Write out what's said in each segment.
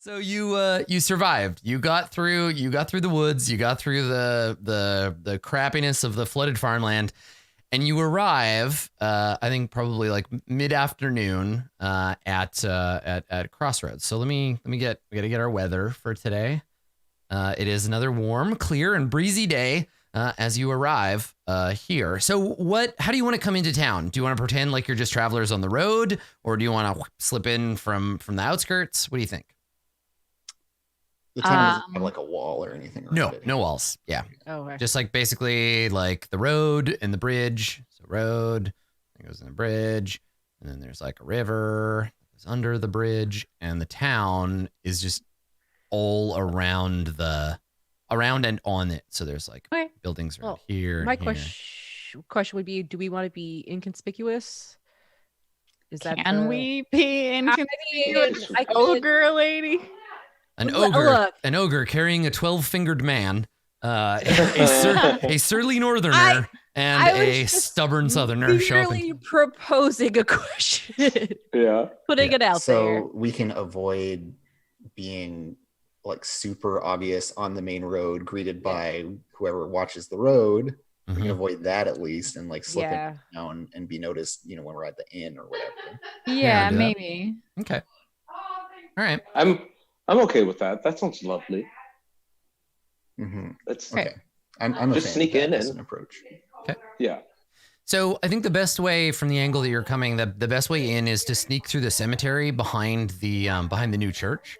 So you survived. You got through the woods. You got through the crappiness of the flooded farmland, and you arrive. I think probably like mid-afternoon at Crossroads. So we gotta get our weather for today. It is another warm, clear, and breezy day as you arrive here. So how do you want to come into town? Do you want to pretend like you're just travelers on the road, or do you want to slip in from the outskirts? What do you think? The town doesn't have like a wall or anything around it. No walls. Yeah. Oh, okay. Just like basically like the road and the bridge. So road, it goes in the bridge, and then there's like a river that goes under the bridge, and the town is just all around and on it. So there's like buildings around here. My and here. question would be, do we want to be inconspicuous? Can we be inconspicuous? Ogre lady? An ogre carrying a 12-fingered man, a surly northerner, and a stubborn southerner. Really proposing a question. Yeah. Putting it out there. So we can avoid being like super obvious on the main road, greeted by whoever watches the road. We can avoid that at least, and like slip in down and be noticed, when we're at the inn or whatever. Yeah, maybe. Okay. All right. I'm okay with that. That sounds lovely. That's okay. I'm just sneak in as an approach. Okay. Yeah. So I think the best way from the angle that you're coming, the best way in is to sneak through the cemetery behind the new church.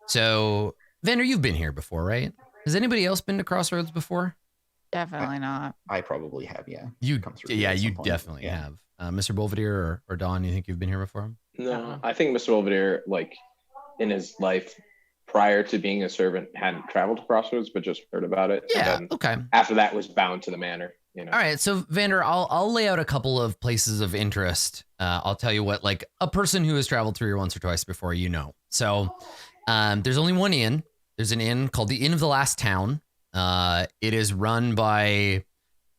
So Vander, you've been here before, right? Has anybody else been to Crossroads before? Definitely not. I probably have, yeah. You definitely have. Mr. Bolvadier or Don, you think you've been here before? No, I think Mr. Bolvadier, like in his life prior to being a servant, hadn't traveled to Crossroads, but just heard about it. Yeah. And then okay. After that, was bound to the manor. All right. So Vander, I'll lay out a couple of places of interest. I'll tell you what, like a person who has traveled through here once or twice before, So there's only one inn. There's an inn called the Inn of the Last Town. It is run by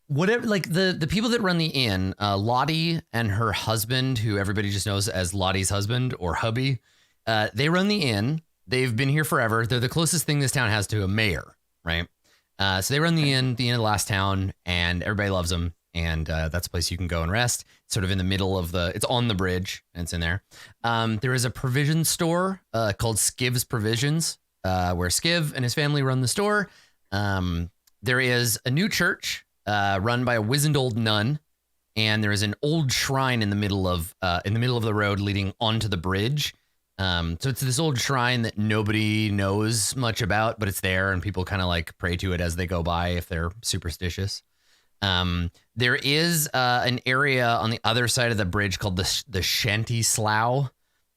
the people that run the inn, Lottie and her husband, who everybody just knows as Lottie's husband or hubby. They run the inn. They've been here forever. They're the closest thing this town has to a mayor, right? So they run the inn of the last town, and everybody loves them. And that's a place you can go and rest. It's sort of in the middle of it's on the bridge, and it's in there. There is a provision store called Skiv's Provisions, where Skiv and his family run the store. There is a new church run by a wizened old nun, and there is an old shrine in the middle of the road leading onto the bridge. So it's this old shrine that nobody knows much about, but it's there, and people kind of like pray to it as they go by if they're superstitious. There is an area on the other side of the bridge called the Shanty Slough,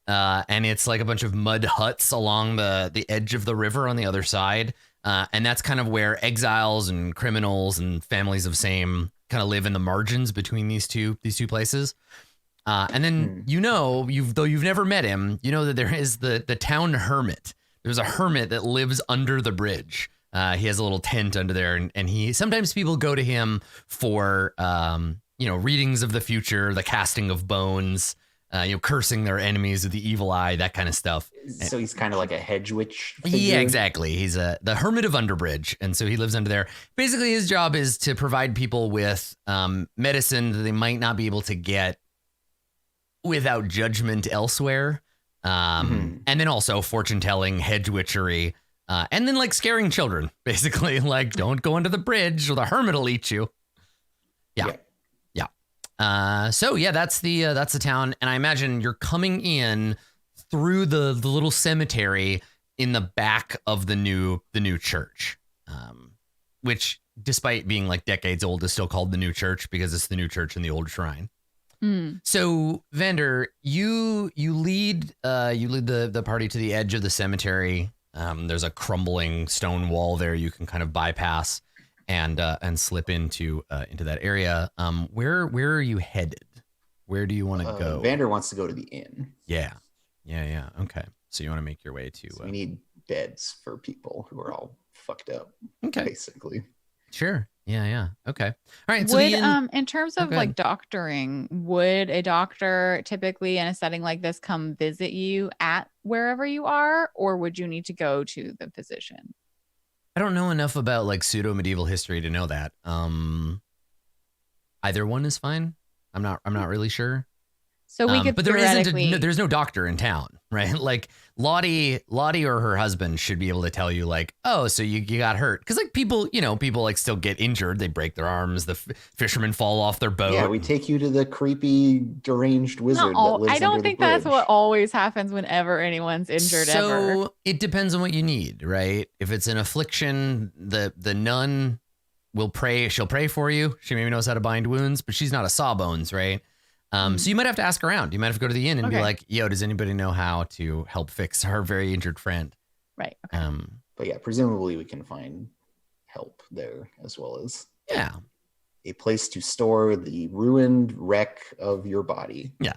and it's like a bunch of mud huts along the edge of the river on the other side. And that's kind of where exiles and criminals and families of same kind of live in the margins between these two places. And then though you've never met him, that there is the town hermit. There's a hermit that lives under the bridge. He has a little tent under there, and sometimes people go to him for readings of the future, the casting of bones, cursing their enemies with the evil eye, that kind of stuff. So he's kind of like a hedge witch figure? Yeah, exactly. He's the hermit of Underbridge, and so he lives under there. Basically, his job is to provide people with medicine that they might not be able to get without judgment elsewhere. And then also fortune telling, hedge witchery, and then like scaring children, basically, like don't go under the bridge or the hermit will eat you. Yeah. So yeah, that's the town. And I imagine you're coming in through the little cemetery in the back of the new church, which despite being like decades old is still called the new church because it's the new church in the old shrine. So Vander, you lead the party to the edge of the cemetery. There's a crumbling stone wall there you can kind of bypass and slip into that area. Where are you headed? Where do you want to go? Vander wants to go to the inn. Yeah. Okay. So you want to make your way to. So we need beds for people who are all fucked up. Okay. Basically. Sure. Yeah. Okay. All right. So Would in terms of like doctoring, would a doctor typically in a setting like this come visit you at wherever you are, or would you need to go to the physician? I don't know enough about like pseudo medieval history to know that. Either one is fine. I'm not really sure. So we could, but there's no doctor in town, right? Like Lottie or her husband should be able to tell you like, oh, so you got hurt. Because like people like still get injured. They break their arms. The fishermen fall off their boat. Yeah, we take you to the creepy deranged wizard that lives I don't think that's what always happens whenever anyone's injured ever. So it depends on what you need, right? If it's an affliction, the nun will pray. She'll pray for you. She maybe knows how to bind wounds, but she's not a sawbones, right? So you might have to ask around. You might have to go to the inn and be like, yo, does anybody know how to help fix our very injured friend? Right. Okay. But yeah, presumably we can find help there as well as a place to store the ruined wreck of your body. Yeah.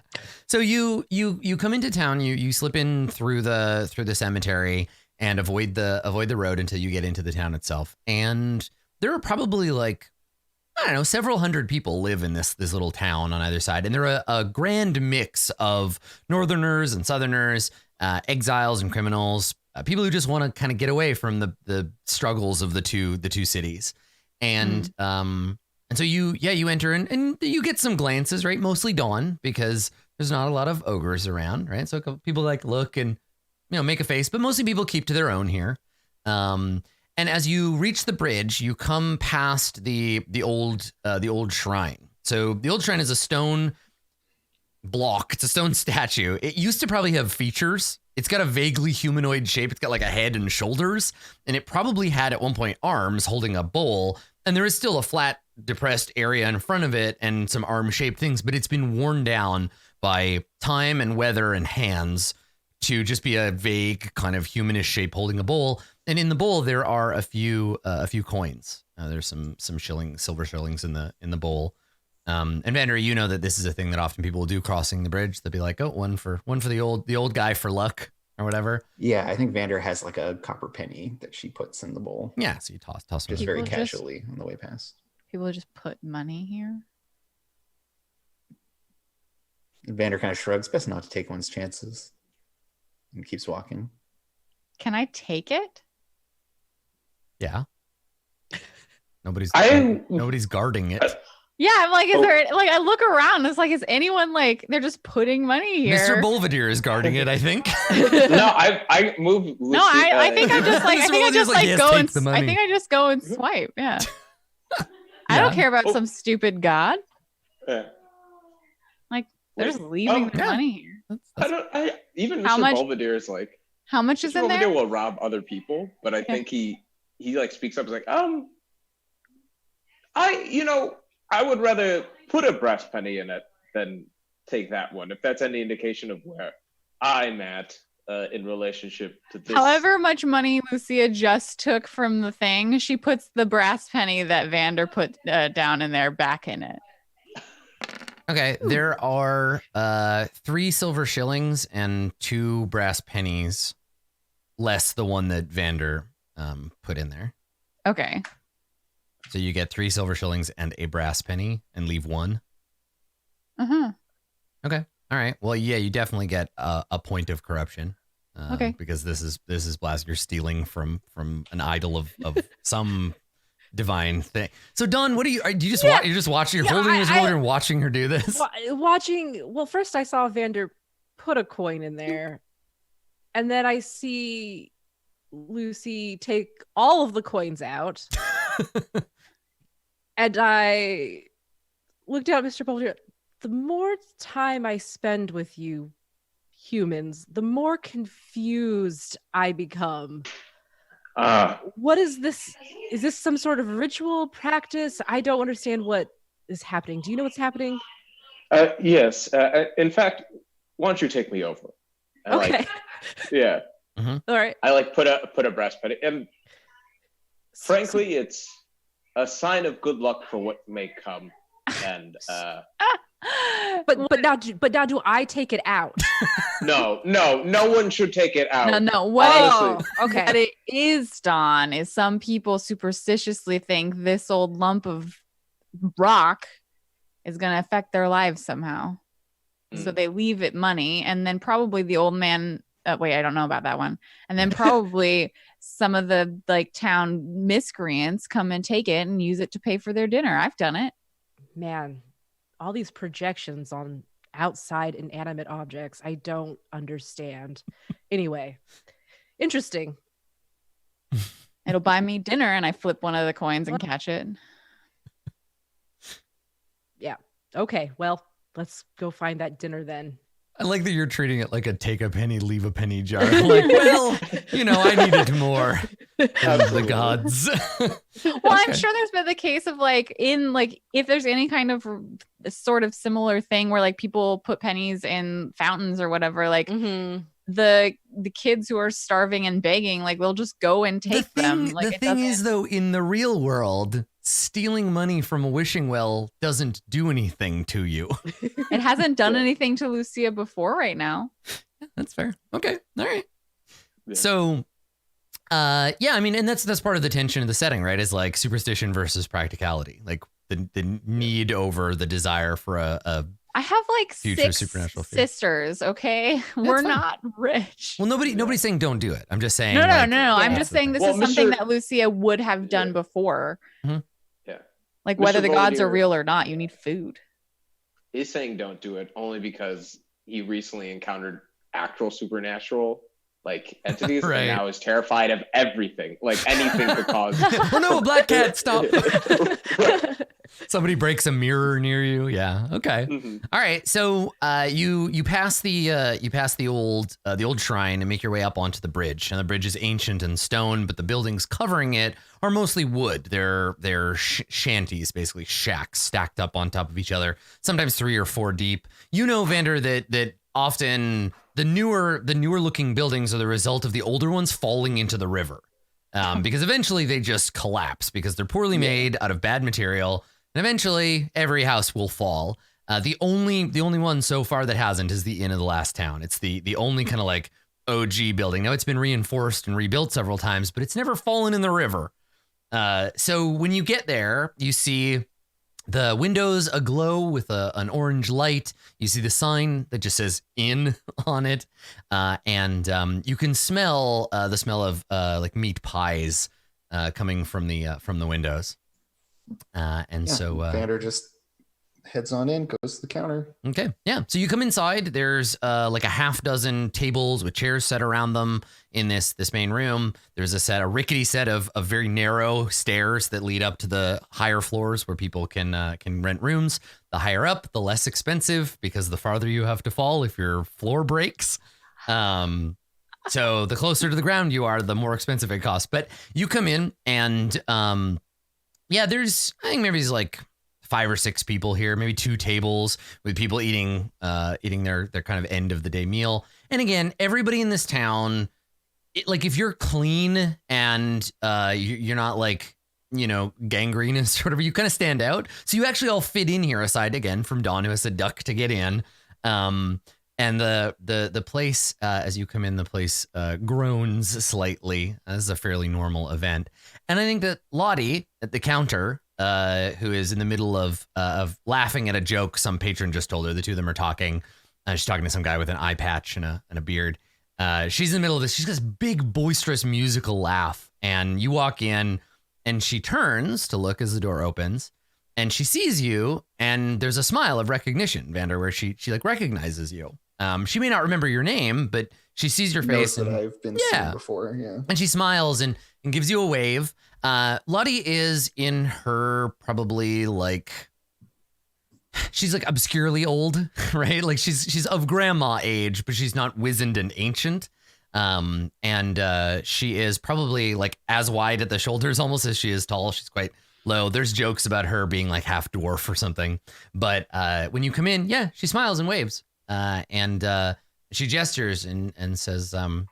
So you come into town, you slip in through the cemetery and avoid the road until you get into the town itself. And there are probably like, I don't know, several hundred people live in this little town on either side. And they're a grand mix of northerners and southerners, exiles and criminals, people who just want to kind of get away from the struggles of the two cities. And so you enter and you get some glances, right? Mostly dawn because there's not a lot of ogres around, right? So a couple people like look and, make a face, but mostly people keep to their own here. And as you reach the bridge, you come past the old shrine. So the old shrine is a stone block. It's a stone statue. It used to probably have features. It's got a vaguely humanoid shape. It's got like a head and shoulders, and it probably had at one point arms holding a bowl. And there is still a flat, depressed area in front of it and some arm-shaped things, but it's been worn down by time and weather and hands to just be a vague kind of humanish shape holding a bowl. And in the bowl, there are a few coins. There's some silver shillings in the bowl. And Vander, you know that this is a thing that often people will do crossing the bridge. They'll be like, oh, one for the old guy for luck or whatever. Yeah, I think Vander has like a copper penny that she puts in the bowl. Yeah, so you toss just very casually on the way past. People just put money here. Vander kind of shrugs. Best not to take one's chances, and keeps walking. Can I take it? Yeah. Nobody's guarding it. Yeah, I'm like, is there like I look around, it's like, is anyone like they're just putting money here? Mr. Belvedere is guarding it, I think. No, I move. No, I think I'm just like I think I just like yes, go and I think I just go and swipe. Yeah. I don't care about some stupid god. Yeah. Like they're just leaving the money here. Even Mr. Belvedere is like, how much is in there? Belvedere will rob other people, but I think he like speaks up. He's like, I would rather put a brass penny in it than take that one, if that's any indication of where I'm at in relationship to this. However much money Lucia just took from the thing, she puts the brass penny that Vander put down in there back in it. Okay, there are 3 silver shillings and 2 brass pennies, less the one that Vander put in there. Okay. So you get 3 silver shillings and a brass penny and leave 1. Uh-huh. Okay. All right. Well, yeah, you definitely get a point of corruption. Okay. Because this is blast. You're stealing from an idol of some divine thing. So Dawn, what do you just watch? You're just watching. You're holding his shoulder and watching her do this. Watching. Well, first I saw Vander put a coin in there, and then I see Lucy take all of the coins out. And I looked at Mr. Belvedere. The more time I spend with you humans, the more confused I become. What is this? Is this some sort of ritual practice? I don't understand what is happening. Do you know what's happening? Yes. In fact, why don't you take me over? Okay. Yeah. Mm-hmm. All right. I put a brass penny, and frankly, it's a sign of good luck for what may come. And But now do I take it out? No one should take it out. No. Honestly. Okay. What it is, Don, is some people superstitiously think this old lump of rock is going to affect their lives somehow. So they leave it money, and then probably the old man. Wait, I don't know about that one. And then probably some of the like town miscreants come and take it and use it to pay for their dinner. I've done it. Man, all these projections on outside inanimate objects, I don't understand. Anyway, interesting. It'll buy me dinner, and I flip one of the coins and catch it. Yeah. Okay. Well, let's go find that dinner then. I like that you're treating it like a take a penny, leave a penny jar. Like, well, I needed more than the gods. Well, I'm sure there's been the case of like if there's any kind of sort of similar thing where like people put pennies in fountains or whatever, like the kids who are starving and begging, like they'll just go and take them. Like the thing is, though, in the real world, stealing money from a wishing well doesn't do anything to you. It hasn't done anything to Lucia before right now. Yeah, that's fair. Okay. All right. Yeah. So, I mean, and that's part of the tension of the setting, right? Is like superstition versus practicality, like the need over the desire for a I have like future 6 supernatural fear. sisters. Okay, we're fine. not rich. Well, nobody's saying don't do it. I'm just saying. No. Yeah, I'm just saying this is something that Lucia would have done before. Mm-hmm. Yeah. Like Mr. whether the gods are Volunteer real or not, you need food. He's saying don't do it only because he recently encountered actual supernatural like entities, Right. and now is terrified of everything, like anything could cause. Oh no, a black cat! Stop! Somebody breaks a mirror near you. Yeah. Okay. Mm-hmm. All right. So you pass the old shrine and make your way up onto the bridge. And the bridge is ancient and stone, but the buildings covering it are mostly wood. They're shanties, basically shacks stacked up on top of each other, sometimes 3 or 4 deep. Vander, that often the newer looking buildings are the result of the older ones falling into the river. Because eventually they just collapse because they're poorly made out of bad material. And eventually every house will fall. The only one so far that hasn't is the Inn of the Last Town. It's the only kind of like OG building. Now it's been reinforced and rebuilt several times, but it's never fallen in the river. So when you get there, you see the windows aglow with an orange light. You see the sign that just says "Inn" on it, and you can smell the smell of like meat pies coming from the windows. So Vander just heads on in, goes to the counter. Okay, yeah. So you come inside. There's like a half dozen tables with chairs set around them in this main room. There's a rickety set of very narrow stairs that lead up to the higher floors where people can rent rooms. The higher up, the less expensive, because the farther you have to fall if your floor breaks. So the closer to the ground you are, the more expensive it costs. But you come in and I think maybe it's like 5 or 6 people here, maybe 2 tables with people eating their kind of end of the day meal. And again, everybody in this town, like if you're clean and you're not like, gangrenous or whatever, you kind of stand out. So you actually all fit in here, aside again from Dawn, who has to duck to get in. And the place, as you come in, the place groans slightly. This is a fairly normal event. And I think that Lottie at the counter, who is in the middle of laughing at a joke some patron just told her. The two of them are talking. She's talking to some guy with an eye patch and a beard. She's in the middle of this. She's got this big, boisterous musical laugh. And you walk in, and she turns to look as the door opens. And she sees you, and there's a smile of recognition, Vander, where she like recognizes you. She may not remember your name, but she sees your face. Knows that I've been seen before, yeah. And she smiles and gives you a wave. Lottie is in her probably like, she's like obscurely old, right? Like she's of grandma age, but she's not wizened and ancient. And she is probably like as wide at the shoulders almost as she is tall. She's quite low. There's jokes about her being like half dwarf or something. But when you come in, she smiles and waves. And she gestures and says, "Oh,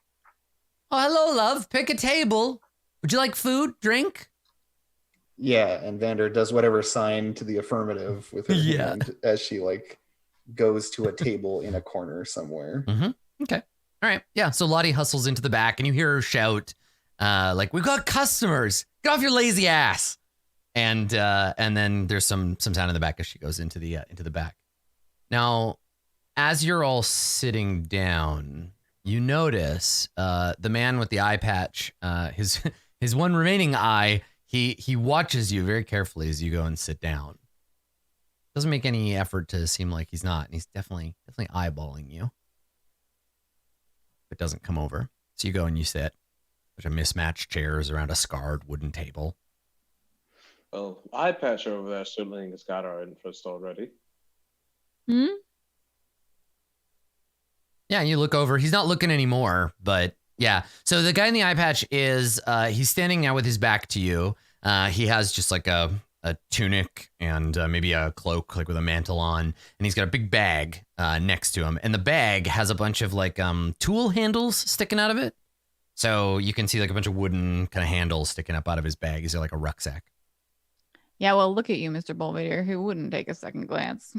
hello, love. Pick a table. Would you like food, drink?" Yeah, and Vander does whatever sign to the affirmative with her hand as she like goes to a table in a corner somewhere. Okay. All right. Yeah. So Lottie hustles into the back and you hear her shout, like, we've got customers. Get off your lazy ass. And then there's some sound in the back as she goes into the back. Now, as you're all sitting down, you notice the man with the eye patch, his one remaining eye, he watches you very carefully as you go and sit down. Doesn't make any effort to seem like he's not, and he's definitely eyeballing you. But doesn't come over. So you go and you sit. Bunch of mismatched chairs around a scarred wooden table. Well, eye patch over there certainly has got our interest already. Yeah, you look over. He's not looking anymore, but yeah. So the guy in the eye patch is he's standing now with his back to you. He has just like a tunic and maybe a cloak, like with a mantle on, and he's got a big bag next to him. And the bag has a bunch of like tool handles sticking out of it. So you can see like a bunch of wooden kind of handles sticking up out of his bag. Is there like a rucksack? Yeah, well, look at you, Mr. Belvedere, who wouldn't take a second glance.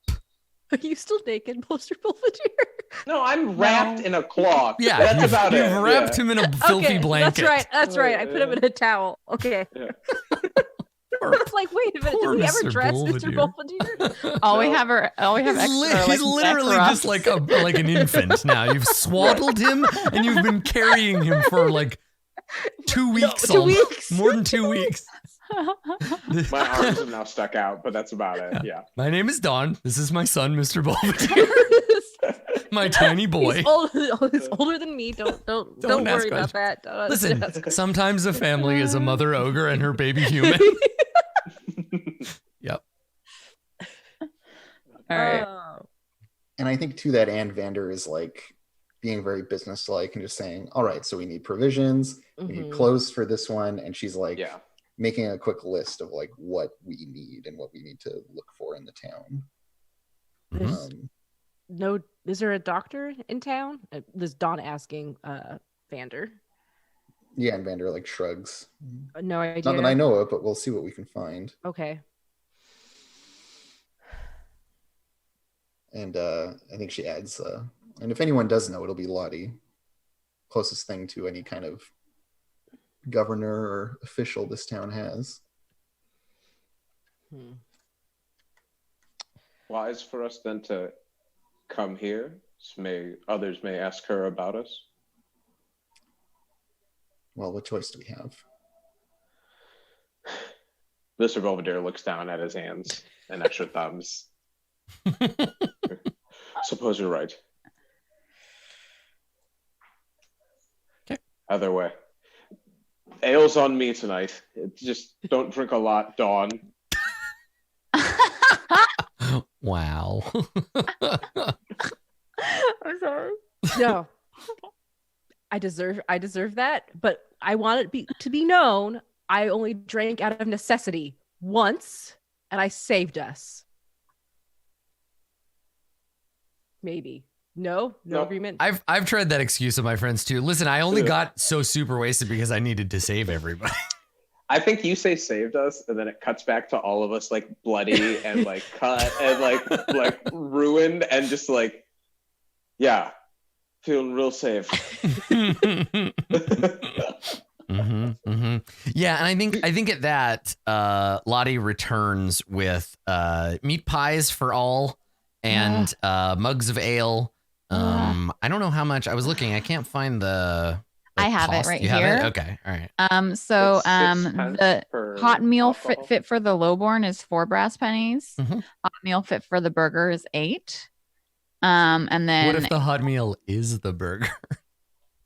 Are you still naked, Mr. Belvedere? No, I'm wrapped in a cloth. Yeah, that's about it. You've wrapped him in a filthy blanket. That's right. I put him in a towel. Okay. Yeah. I was like, wait a minute, did we ever Mr. dress Belvedere. Mr. Belvedere? We have extra. He's literally just like an infant now. You've swaddled him and you've been carrying him for like 2 weeks. No, 2 weeks. More than 2 weeks. My arms are now stuck out, but that's about it. Yeah. My name is Don. This is my son, Mr. Belvedere. My tiny boy. He's older than me. Don't worry about that. Listen, sometimes a family is a mother ogre and her baby human. Yep. All right. And I think to that end, Vander is like being very businesslike and just saying, all right, so we need provisions, we need clothes for this one. And she's like making a quick list of like what we need and what we need to look for in the town. No, is there a doctor in town? This Dawn asking Vander. Yeah, and Vander like shrugs. No idea. Not that I know of, but we'll see what we can find. Okay. And I think she adds, and if anyone does know, it'll be Lottie. Closest thing to any kind of governor or official this town has. Wise for us then to come here. Others may ask her about us. Well, what choice do we have? Mr. Belvedere looks down at his hands and extra thumbs. Suppose you're right. Okay. Either way. Ale's on me tonight. Just don't drink a lot, Dawn. Wow. I'm sorry. No. I deserve that, but I want it to be known I only drank out of necessity once and I saved us. Maybe. No agreement. I've tried that excuse of my friends too. Listen, I only got so super wasted because I needed to save everybody. I think you say saved us, and then it cuts back to all of us like bloody and like cut and like ruined and just like, yeah, feeling real safe. Yeah, and I think at that, Lottie returns with meat pies for all and mugs of ale. I don't know how much. I was looking. I can't find the I have cost. it right you here. Have it? Okay, all right. So It's the hot meal fit for the lowborn is 4 brass pennies. Hot meal fit for the burger is 8. And then what if the hot meal is the burger?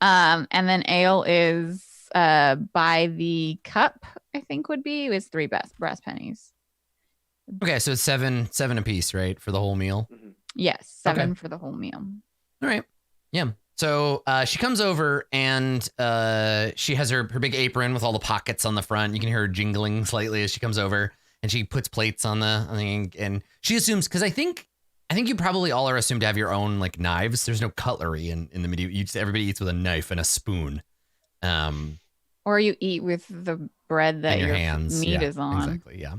And then ale is by the cup, I think would be, is 3 brass pennies. Okay, so it's seven a piece, right, for the whole meal? Yes, 7 for the whole meal. All right. Yeah. So she comes over and she has her big apron with all the pockets on the front. You can hear her jingling slightly as she comes over, and she puts plates on the and she assumes, because I think you probably all are assumed to have your own like knives. There's no cutlery in the Medieval. Everybody eats with a knife and a spoon. Or you eat with the bread that your hands. meat is on. Exactly. Yeah.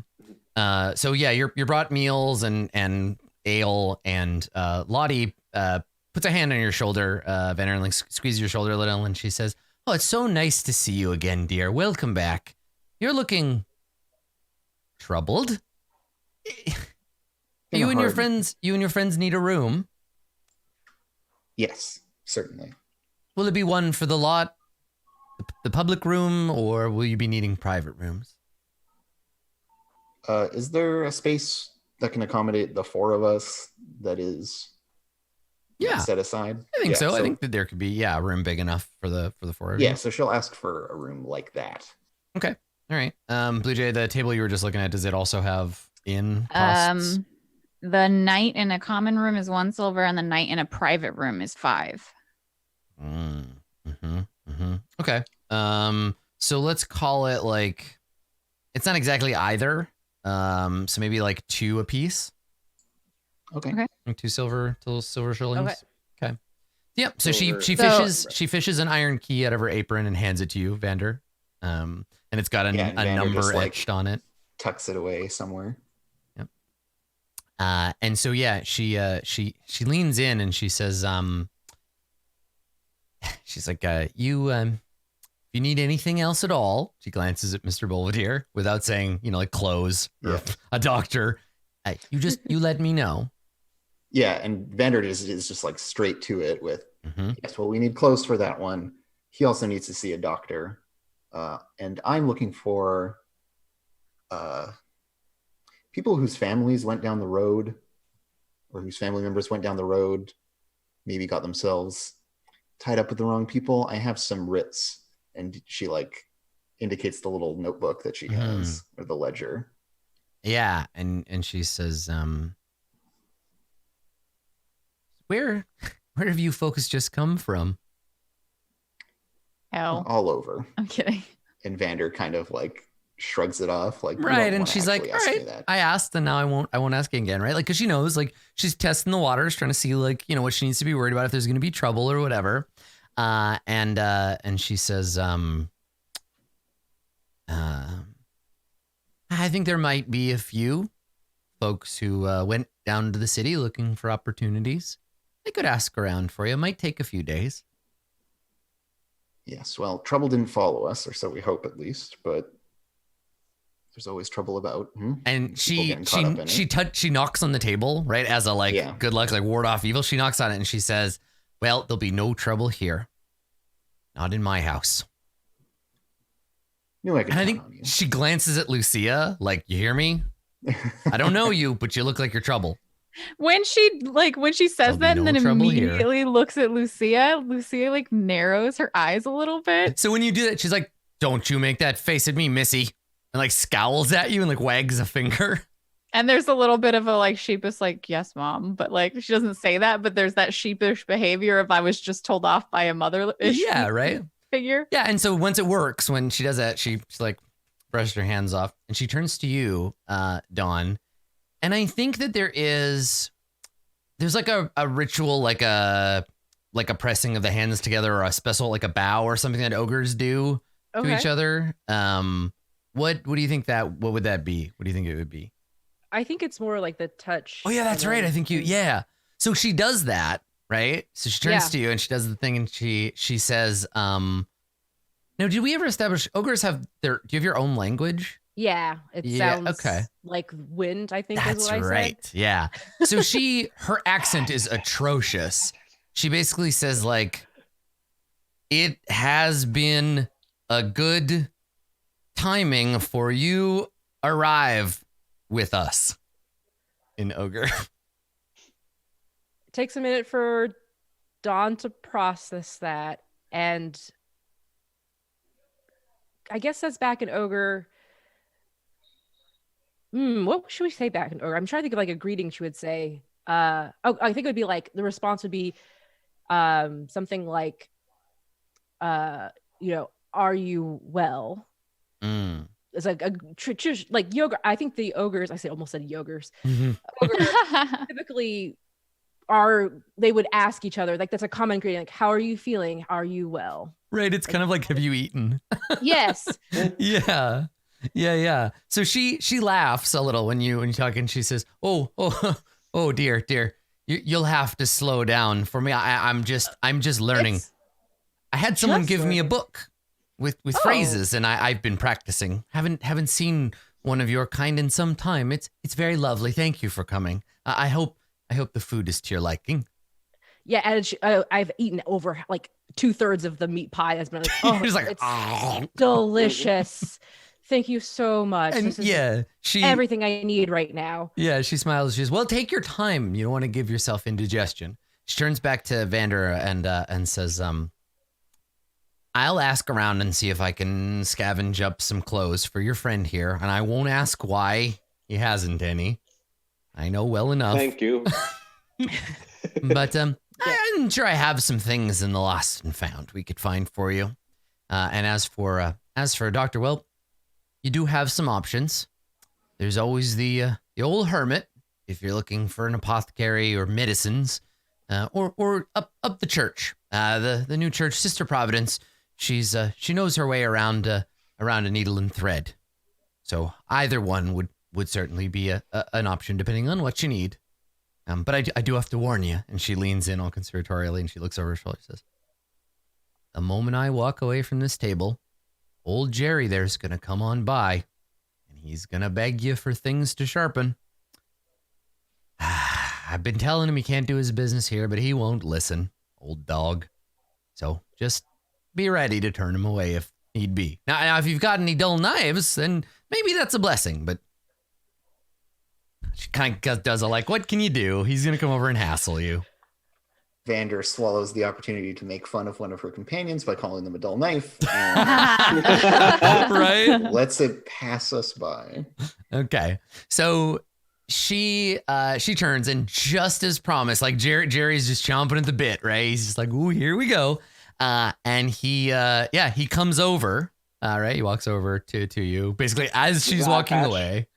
So yeah, you're brought meals and ale, and Lottie puts a hand on your shoulder, Vander, and like squeezes your shoulder a little, and she says, "Oh, it's so nice to see you again, dear. Welcome back. You're looking troubled. You and your friends need a room." Yes, certainly. Will it be one for the lot, the public room, or will you be needing private rooms? Is there a space that can accommodate the four of us that is set aside? I think so. I think that there could be a room big enough for the four of you. Yeah, so she'll ask for a room like that. Okay. All right. Blue Jay, the table you were just looking at, does it also have inn costs? The night in a common room is 1 silver, and the night in a private room is 5. Okay. So let's call it like, it's not exactly either. So maybe like 2 apiece. Okay. Like 2 silver shillings. Okay. Yep. So Silver. she fishes an iron key out of her apron and hands it to you, Vander. And it's got a number just, etched on it. Tucks it away somewhere. Yep. And so she leans in and she says, she's like, if you need anything else at all, she glances at Mr. Belvedere without saying, like clothes or a doctor. You let me know. Yeah, and Vander is just like straight to it with, yes, well, we need clothes for that one. He also needs to see a doctor. And I'm looking for people whose families went down the road, or whose family members went down the road, maybe got themselves tied up with the wrong people. I have some writs. And she like indicates the little notebook that she has, or the ledger. Yeah, and she says, where have you folks just come from? Hell. All over. I'm kidding. And Vander kind of like shrugs it off, like, right. And she's like, all right, I asked, and now I won't ask again, right? Like, because she knows, like, she's testing the waters, trying to see, like, what she needs to be worried about if there's going to be trouble or whatever. And she says, I think there might be a few folks who went down to the city looking for opportunities. I could ask around for you. It might take a few days. Yes, well, trouble didn't follow us, or so we hope at least, but there's always trouble about. And she knocks on the table, right, as a good luck, like ward off evil. She knocks on it and she says, well, there'll be no trouble here. Not in my house. Knew I could and I count think on you. she glances at Lucia, like, you hear me? I don't know you, but you look like you're trouble. When she says that and then immediately looks at Lucia like narrows her eyes a little bit. So when you do that, she's like, don't you make that face at me, Missy. And like scowls at you and like wags a finger. And there's a little bit of a like sheepish, like, yes, mom. But like, she doesn't say that, but there's that sheepish behavior of I was just told off by a mother-ish figure. Yeah. And so once it works, when she does that, she's like brushes her hands off and she turns to you, Dawn. And I think that there's like a ritual, like a pressing of the hands together, or a special, like a bow or something that ogres do to each other. What do you think what would that be? What do you think it would be? I think it's more like the touch. Oh yeah, that's right. I think So she does that, right? So she turns to you and she does the thing and she says, now, did we ever establish ogres do you have your own language? Yeah, it sounds like wind, I think. That's is what right. I said. Yeah. So her accent is atrocious. She basically says, like, it has been a good timing for you arrive with us in ogre. It takes a minute for Dawn to process that, and I guess that's back in ogre. What should we say back in ogre? I'm trying to think of like a greeting she would say. I think it would be like the response would be something like are you well? It's like like yoga. I think the ogres, almost said yogures. Ogres typically they would ask each other, like, that's a common greeting, like, how are you feeling? Are you well? Right. It's kind of like, have you eaten? Yes. Yeah. So she laughs a little when you talk, and she says, oh, Oh dear, dear. You'll have to slow down for me. I'm just learning. I had someone give me a book with phrases, and I've been practicing. Haven't seen one of your kind in some time. It's very lovely. Thank you for coming. I hope the food is to your liking. Yeah, and I've eaten over like 2/3 of the meat pie. Has been like, oh, it's delicious. Thank you so much. And this is everything I need right now. Yeah, she smiles. She says, well, take your time. You don't want to give yourself indigestion. She turns back to Vander and says, I'll ask around and see if I can scavenge up some clothes for your friend here. And I won't ask why he hasn't any. I know well enough. Thank you. But I'm sure I have some things in the lost and found we could find for you. And as for Dr. Well, you do have some options. There's always the old Hermit, if you're looking for an apothecary or medicines, or up the church, the new church, Sister Providence. She knows her way around a needle and thread. So either one would certainly be an option depending on what you need. But I do have to warn you. And she leans in all conspiratorially and she looks over her shoulder and says, the moment I walk away from this table, old Jerry there's going to come on by and he's going to beg you for things to sharpen. I've been telling him he can't do his business here, but he won't listen, old dog. So just be ready to turn him away if need be. Now, if you've got any dull knives, then maybe that's a blessing, but she kind of does a like, what can you do? He's going to come over and hassle you. Vander swallows the opportunity to make fun of one of her companions by calling them a dull knife. Right? Lets it pass us by. Okay. So she turns and just as promised, like Jerry's just chomping at the bit, right? He's just like, ooh, here we go. And he comes over, right? He walks over to you basically as she's walking away.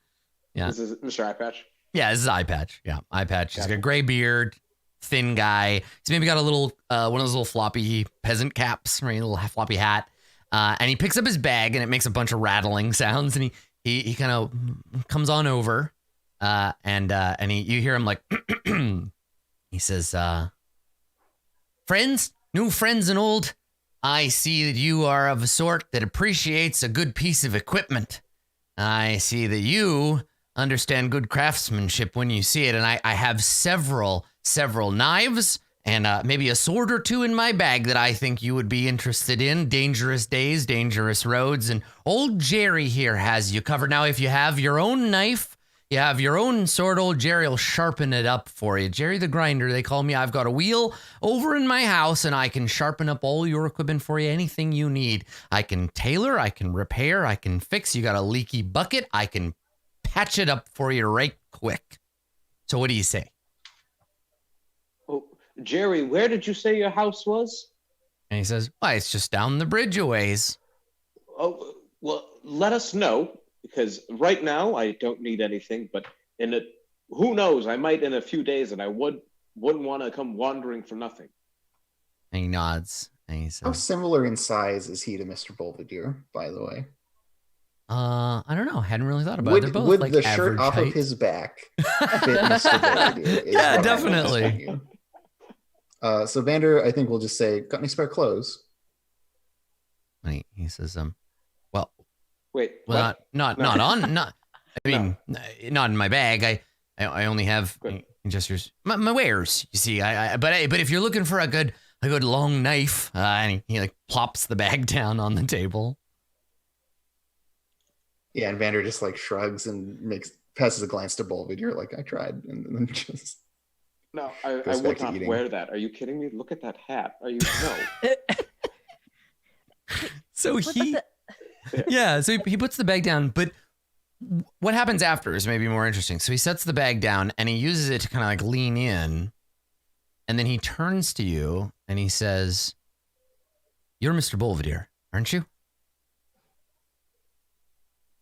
Yeah. This is Mr. Eye Patch. Yeah, this is Eye Patch. Yeah, Eye Patch. He's got a gray beard, thin guy. He's maybe got a little one of those little floppy peasant caps, right? A little floppy hat. And he picks up his bag and it makes a bunch of rattling sounds. And he kind of comes on over, and you hear him like, he says, friends, new friends and old. I see that you are of a sort that appreciates a good piece of equipment. I see that you understand good craftsmanship when you see it, and I have several knives and maybe a sword or two in my bag that I think you would be interested in. Dangerous days, dangerous roads, and old Jerry here has you covered. Now, if you have your own knife, you have your own sword, old Jerry will sharpen it up for you. Jerry the Grinder, they call me. I've got a wheel over in my house, and I can sharpen up all your equipment for you, anything you need. I can tailor, I can repair, I can fix. You got a leaky bucket, I can patch it up for you right quick. So what do you say? Oh, Jerry, where did you say your house was? And he says, why, it's just down the bridge a ways. Oh, well, let us know, because right now I don't need anything, but who knows, I might in a few days, and I wouldn't want to come wandering for nothing. And he nods, and he says, how similar in size is he to Mr. Belvedere, by the way? I don't know. I hadn't really thought about it. They're both would like the shirt off height. of his back fit Mr. Belvedere? Yeah, definitely. So Vander, I think we'll just say, got any spare clothes? And he says, well, wait, well, not in my bag. I only have just my wares. You see, but if you're looking for a good long knife, and he like plops the bag down on the table. Yeah, and Vander just like shrugs and passes a glance to Belvedere, like I tried, and then just. No, I would not wear that. Are you kidding me? Look at that hat. Are you no? So he puts the bag down, but what happens after is maybe more interesting. So he sets the bag down and he uses it to kind of like lean in, and then he turns to you and he says, "You're Mr. Belvedere, aren't you?"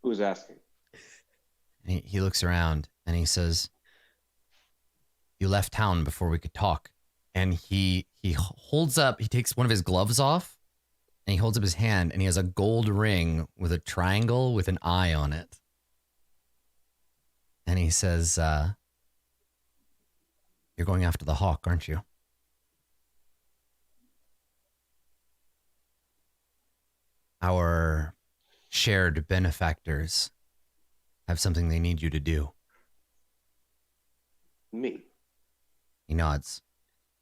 Who's asking? And he looks around and he says, "You left town before we could talk." And he takes one of his gloves off and he holds up his hand and he has a gold ring with a triangle with an eye on it. And he says, You're going after the hawk, aren't you? Our shared benefactors have something they need you to do. Me. He nods.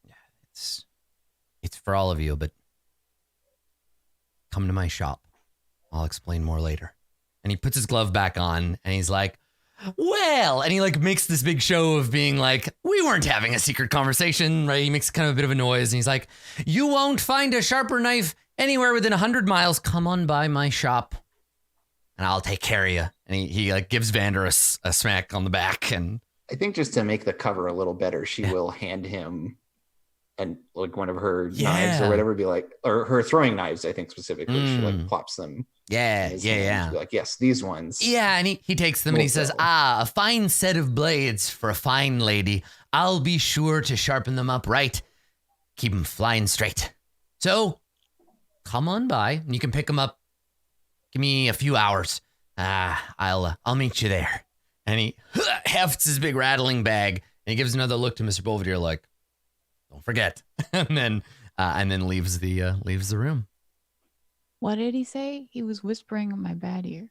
Yeah, it's for all of you, but come to my shop. I'll explain more later. And he puts his glove back on and he's like, well, and he like makes this big show of being like, we weren't having a secret conversation, right? He makes kind of a bit of a noise and he's like, you won't find a sharper knife anywhere within 100 miles. Come on by my shop and I'll take care of you. And he like gives Vander a smack on the back. And I think just to make the cover a little better, she will hand him and like one of her knives or whatever, be like, or her throwing knives, I think specifically, she like plops them. Yeah. Be like, yes, these ones. Yeah, and he takes them and he says, a fine set of blades for a fine lady. I'll be sure to sharpen them up right. Keep them flying straight. So, come on by and you can pick them up. Give me a few hours. I'll meet you there. And he hefts his big rattling bag and he gives another look to Mr. Belvedere like, don't forget. and then leaves the room. What did he say? He was whispering in my bad ear.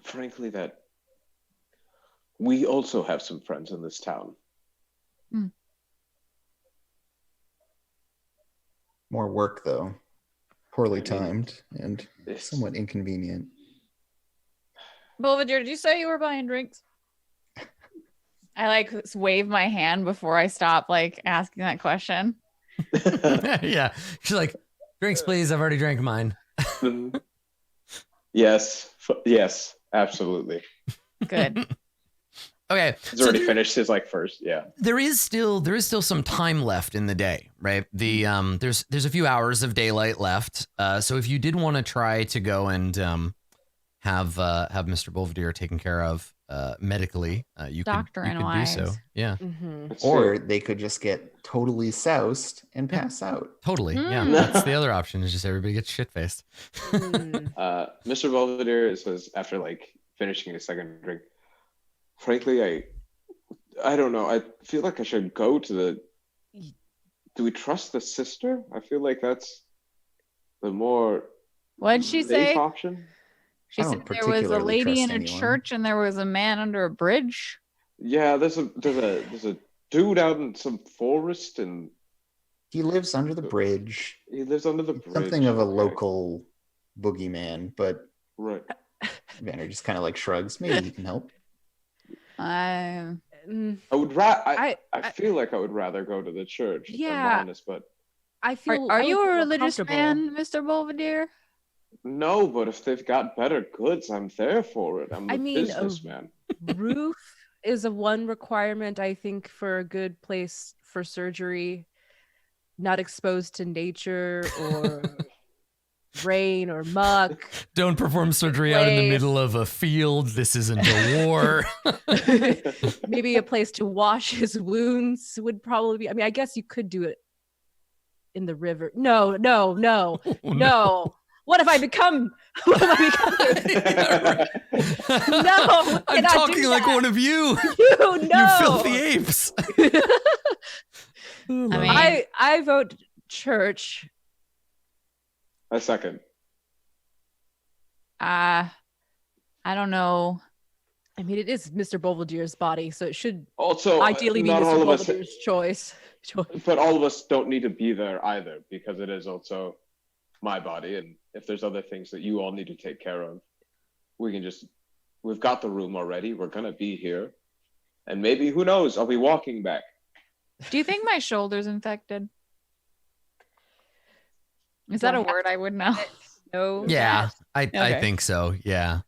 Frankly, that we also have some friends in this town. More work, though. Poorly timed and somewhat inconvenient. Belvedere, did you say you were buying drinks? I like wave my hand before I stop like asking that question. Yeah. She's like, drinks, please. I've already drank mine. Yes, absolutely. Good. Okay. He's already finished his like first. Yeah. There is still some time left in the day, right? There's a few hours of daylight left. So if you did want to try to go and have Mr. Belvedere taken care of medically, you could do so. Yeah. Mm-hmm. Or they could just get totally soused and pass out. Totally. Yeah. That's the other option, is just everybody gets shit faced. Mr. Belvedere says after like finishing his second drink, frankly, I don't know. I feel like I should go to the. Do we trust the sister? I feel like that's the more. What did she say? Option. She said there was a lady in a church and there was a man under a bridge. Yeah, there's a dude out in some forest and he lives under the bridge. He lives under the bridge. Something of a local boogeyman, but right. Vander just kind of like shrugs. Maybe you can help. I feel like I would rather go to the church. Yeah, if I'm honest, but I feel. Are you a religious man, Mr. Belvedere? No, but if they've got better goods, I'm there for it. I'm a businessman. Roof is a one requirement, I think, for a good place for surgery. Not exposed to nature or rain or muck. Don't perform surgery out in the middle of a field. This isn't a war. Maybe a place to wash his wounds would probably be. I mean, I guess you could do it in the river. No. What if I become? Yeah, right. No, I'm talking like one of you. You filthy apes. I vote church. A second. I don't know. I mean, it is Mr. Belvedere's body, so it should also ideally be Mr. Belvedere's choice. But all of us don't need to be there either, because it is also my body, and if there's other things that you all need to take care of, we've got the room already. We're gonna be here, and maybe, who knows, I'll be walking back. Do you think my shoulder's infected? Is that a word I would know? No. Yeah, I think so. Yeah,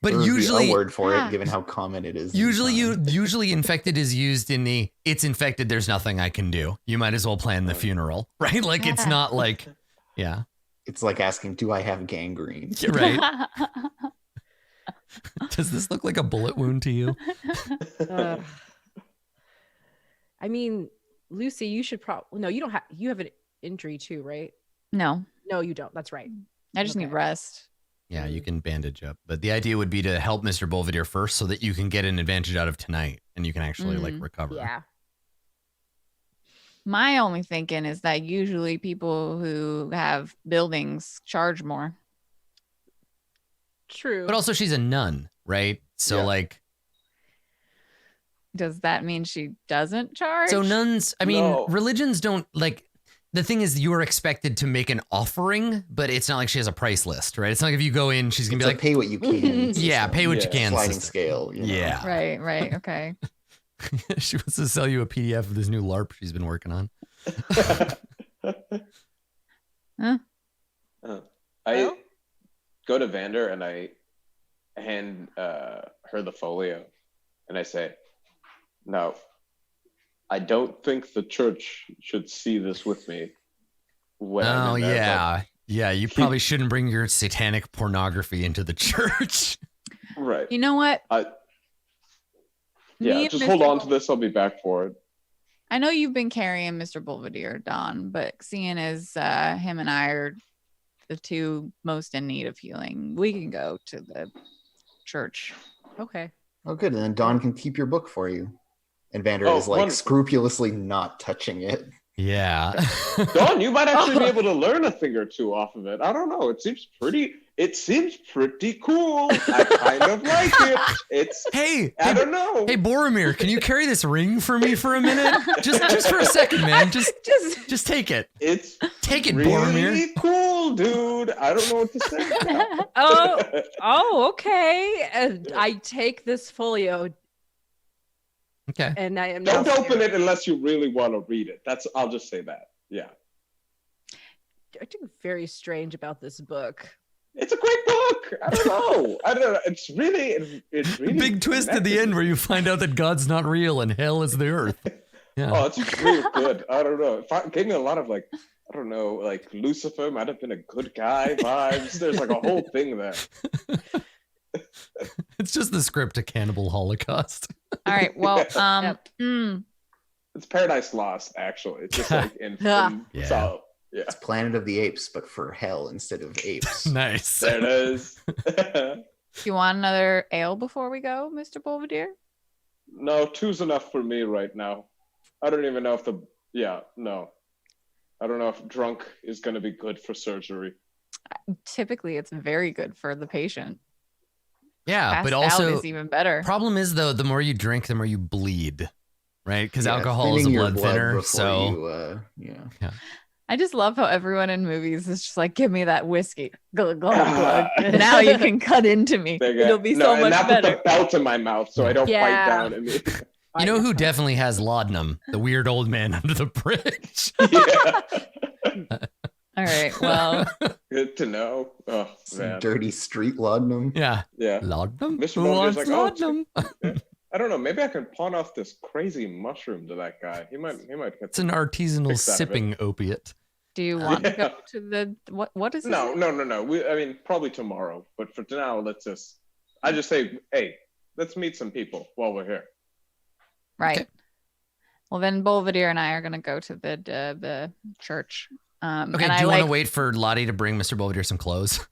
but there usually be a word for it, given how common it is. Usually infected is used in the it's infected. There's nothing I can do. You might as well plan the funeral, right? Like it's not like, yeah. It's like asking, do I have gangrene? Right. Does this look like a bullet wound to you? I mean, Lucy, you should probably. No, you don't have. You have an injury too, right? No, you don't. That's right. I just need rest. Yeah, you can bandage up. But the idea would be to help Mr. Belvedere first so that you can get an advantage out of tonight and you can actually like recover. Yeah. My only thinking is that usually people who have buildings charge more. True. But also she's a nun, right? So like, does that mean she doesn't charge? So nuns, I mean, religions don't like, the thing is you're expected to make an offering, but it's not like she has a price list, right? It's not like if you go in, she's going to be like, pay what you can. Yeah, pay what you can. Sliding scale. You know? Yeah. Right. Okay. She wants to sell you a PDF of this new LARP she's been working on. I go to Vander and I hand her the folio and I say, no, I don't think the church should see this with me. Oh, yeah. Yeah, you probably shouldn't bring your satanic pornography into the church. Right. You know what? Yeah, just hold on to this. I'll be back for it. I know you've been carrying Mr. Belvedere, Don, but seeing as him and I are the two most in need of healing, we can go to the church. Okay. Oh, good. And then Dawn can keep your book for you. And Vander is like scrupulously not touching it. Yeah. Dawn, you might actually be able to learn a thing or two off of it. I don't know. It seems pretty cool. I kind of like it. I don't know. Hey, Boromir, can you carry this ring for me for a minute? Just for a second, man. Just take it. Take it, really Boromir. Cool, dude. I don't know what to say. Okay. And I take this folio. Okay. And I am don't open it unless you really want to read it. I'll just say that. Yeah. I think very strange about this book. It's a great book. I don't know. It's really big twist at the end where you find out that God's not real and hell is the earth. Yeah. Oh, it's really good. I don't know. It gave me a lot of like, I don't know, like Lucifer might have been a good guy vibes. There's like a whole thing there. It's just the script to Cannibal Holocaust. All right. Well, it's Paradise Lost, actually. It's just like in so yeah. It's Planet of the Apes, but for hell instead of apes. Nice. There it is. You want another ale before we go, Mr. Belvedere? No, 2's enough for me right now. I don't even know if I don't know if drunk is going to be good for surgery. Typically, it's very good for the patient. Yeah, Passed but also out is even better. Problem is though, the more you drink, the more you bleed, right? Because alcohol is a thinning your blood thinner. So yeah. I just love how everyone in movies is just like, give me that whiskey. Glug, glug, glug. Now you can cut into me. It'll be so much better. Put the belt in my mouth so I don't bite down at me. You know who definitely has laudanum? The weird old man under the bridge. All right, well. Good to know. Oh, man. Dirty street laudanum. Yeah. Laudanum? Mr. Who wants like, laudanum? I don't know. Maybe I can pawn off this crazy mushroom to that guy. He might get It's an artisanal sipping opiate. Do you want to go to the what is it? No. I mean, probably tomorrow. But for now, I just say, hey, let's meet some people while we're here. Right. Okay. Well, then Belvedere and I are going to go to the church. Okay, do you want to wait for Lottie to bring Mr. Belvedere some clothes?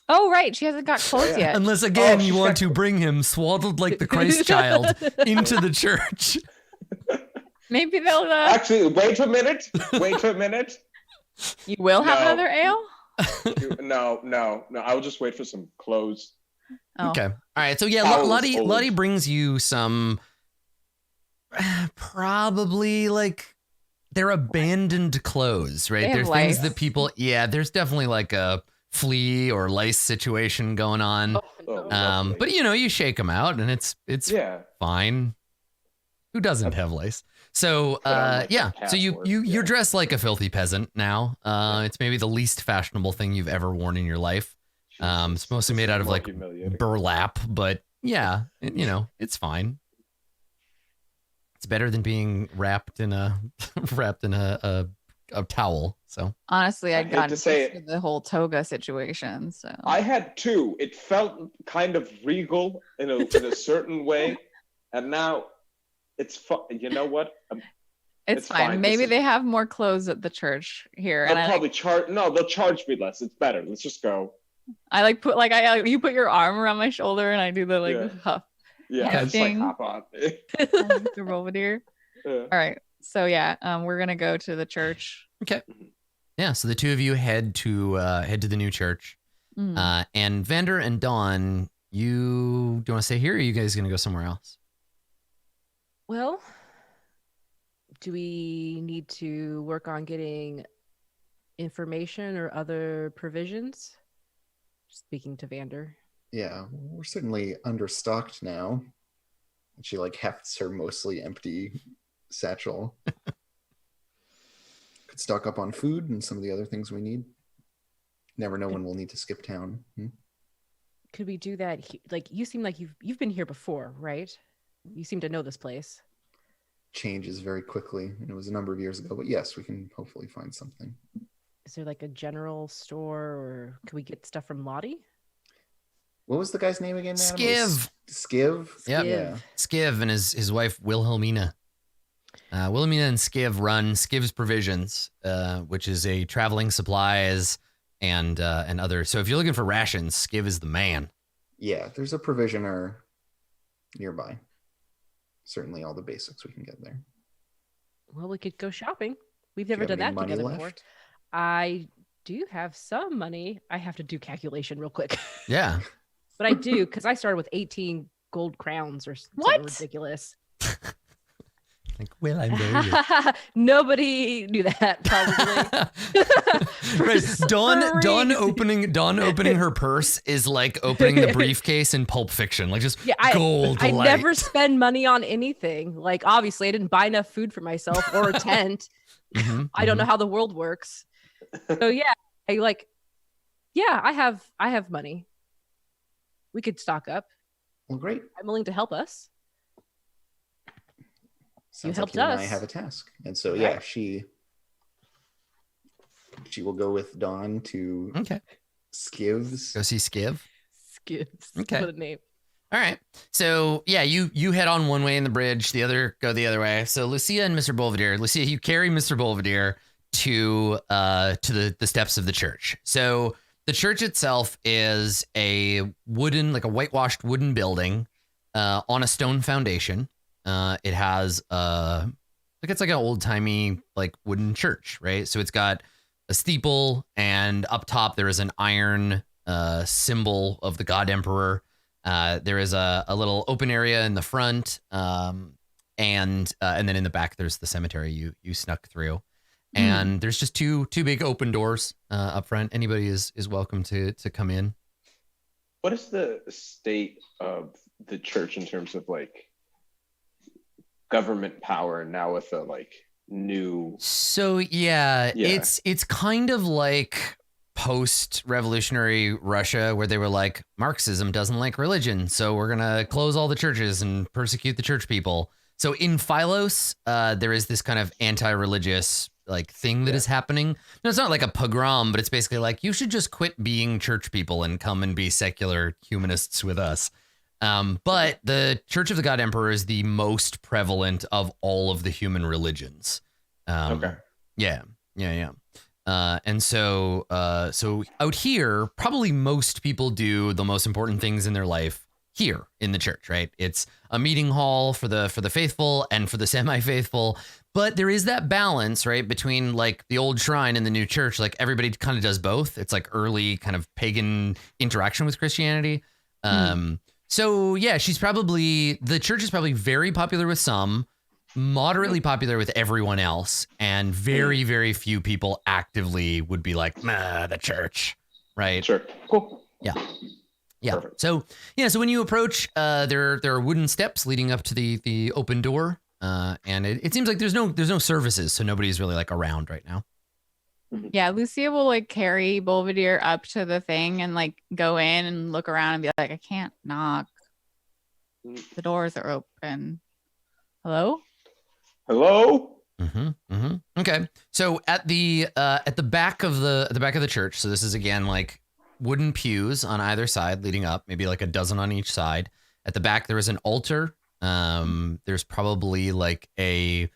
Oh, right. She hasn't got clothes yet. Unless, again, you want to bring him swaddled like the Christ child into the church. Maybe they'll... Actually, wait a minute. You will have another ale? No. I'll just wait for some clothes. Oh. Okay. All right. So, yeah, Lottie brings you some... probably, like... They're abandoned clothes, right? They're things that people, there's definitely like a flea or lice situation going on. But you shake them out and it's fine. Who doesn't have lice? So so you're dressed like a filthy peasant now. It's maybe the least fashionable thing you've ever worn in your life. It's mostly made out of like burlap, but it's fine. It's better than being wrapped in a towel. So honestly, I'd gotten used to the whole toga situation. So I had 2. It felt kind of regal in a certain way, and now it's fun. You know what? It's fine. Maybe they have more clothes at the church here. They'll probably charge. No, they'll charge me less. It's better. Let's just go. I like put like you put your arm around my shoulder and I do the like huff. Yeah, Yeah, just like hop on. Mr. Belvedere. All right. So yeah, we're gonna go to the church. Okay. Yeah. So the two of you head to the new church. And Vander and Dawn, do you want to stay here, or are you guys gonna go somewhere else? Well, do we need to work on getting information or other provisions? Speaking to Vander. Yeah, we're certainly understocked now. And she like hefts her mostly empty satchel. Could stock up on food and some of the other things we need. Never know when we'll need to skip town. Could we do that? Like, you seem like you've been here before, right? You seem to know this place. Changes very quickly. And it was a number of years ago, but yes, we can hopefully find something. Is there like a general store, or can we get stuff from Lottie? What was the guy's name again? Adam? Skiv. Skiv? Yep. Yeah. Skiv and his wife Wilhelmina. Wilhelmina and Skiv run Skiv's Provisions, which is a traveling supplies and other. So if you're looking for rations, Skiv is the man. Yeah, there's a provisioner nearby. Certainly all the basics we can get there. Well, we could go shopping. We've never Do you done have any that money together left? before. I do have some money. I have to do calculation real quick. Yeah. But I do, because I started with 18 gold crowns or something What? ridiculous. Like, well, I'm very Nobody knew that, probably. right. Dawn opening her purse is like opening the briefcase in Pulp Fiction, like just gold. I light. never spend money on anything. Like, obviously, I didn't buy enough food for myself or a tent. I don't know how the world works. So yeah, I have money. We could stock up. Well, great. I'm willing to help us. Sounds helped like you and us. I have a task. And so, yeah, she will go with Dawn to Skiv's. Go see Skiv. Skips. Okay. What a name. All right. So yeah, you head on one way in the bridge, the other go the other way. So Lucia and Mr. Belvedere. Lucia, you carry Mr. Belvedere to the steps of the church. So the church itself is a wooden, like a whitewashed wooden building on a stone foundation. It has it's like an old timey like wooden church, right? So it's got a steeple, and up top there is an iron symbol of the God Emperor. There is a little open area in the front, and then in the back there's the cemetery you snuck through, and there's just two big open doors up front. Anybody is welcome to come in. What is the state of the church in terms of like government power now with the like new? So yeah. It's kind of like post-revolutionary Russia, where they were like, Marxism doesn't like religion, so we're gonna close all the churches and persecute the church people. So in Philos, there is this kind of anti-religious like thing that is happening. No, it's not like a pogrom, but it's basically like, you should just quit being church people and come and be secular humanists with us. But the Church of the God Emperor is the most prevalent of all of the human religions. Yeah. And so out here, probably most people do the most important things in their life here in the church, right? It's a meeting hall for the faithful and for the semi-faithful, but there is that balance, right, between like the old shrine and the new church. Like everybody kind of does both. It's like early kind of pagan interaction with Christianity. So yeah, the church is probably very popular with some, moderately popular with everyone else, and very, very few people actively would be like, nah, the church, right? Sure. Cool. Yeah. Perfect. So when you approach, there are wooden steps leading up to the open door, and it seems like there's no services, so nobody's really like around right now. Yeah, Lucia will like carry Belvedere up to the thing and like go in and look around and be like, I can't knock. The doors are open. Hello? Okay. So at the back of the church, so this is again like wooden pews on either side leading up, maybe like a dozen on each side. At the back there is an altar. There's probably like a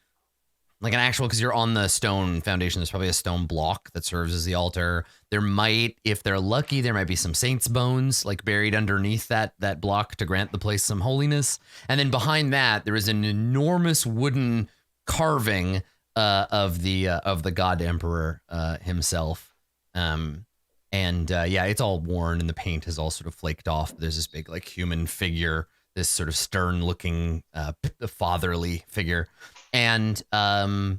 like an actual, because you're on the stone foundation, there's probably a stone block that serves as the altar. There might, if they're lucky, there might be some saints' bones like buried underneath that block to grant the place some holiness. And then behind that, there is an enormous wooden carving of the god emperor himself. It's all worn and the paint has all sort of flaked off. There's this big like human figure, this sort of stern looking fatherly figure. And I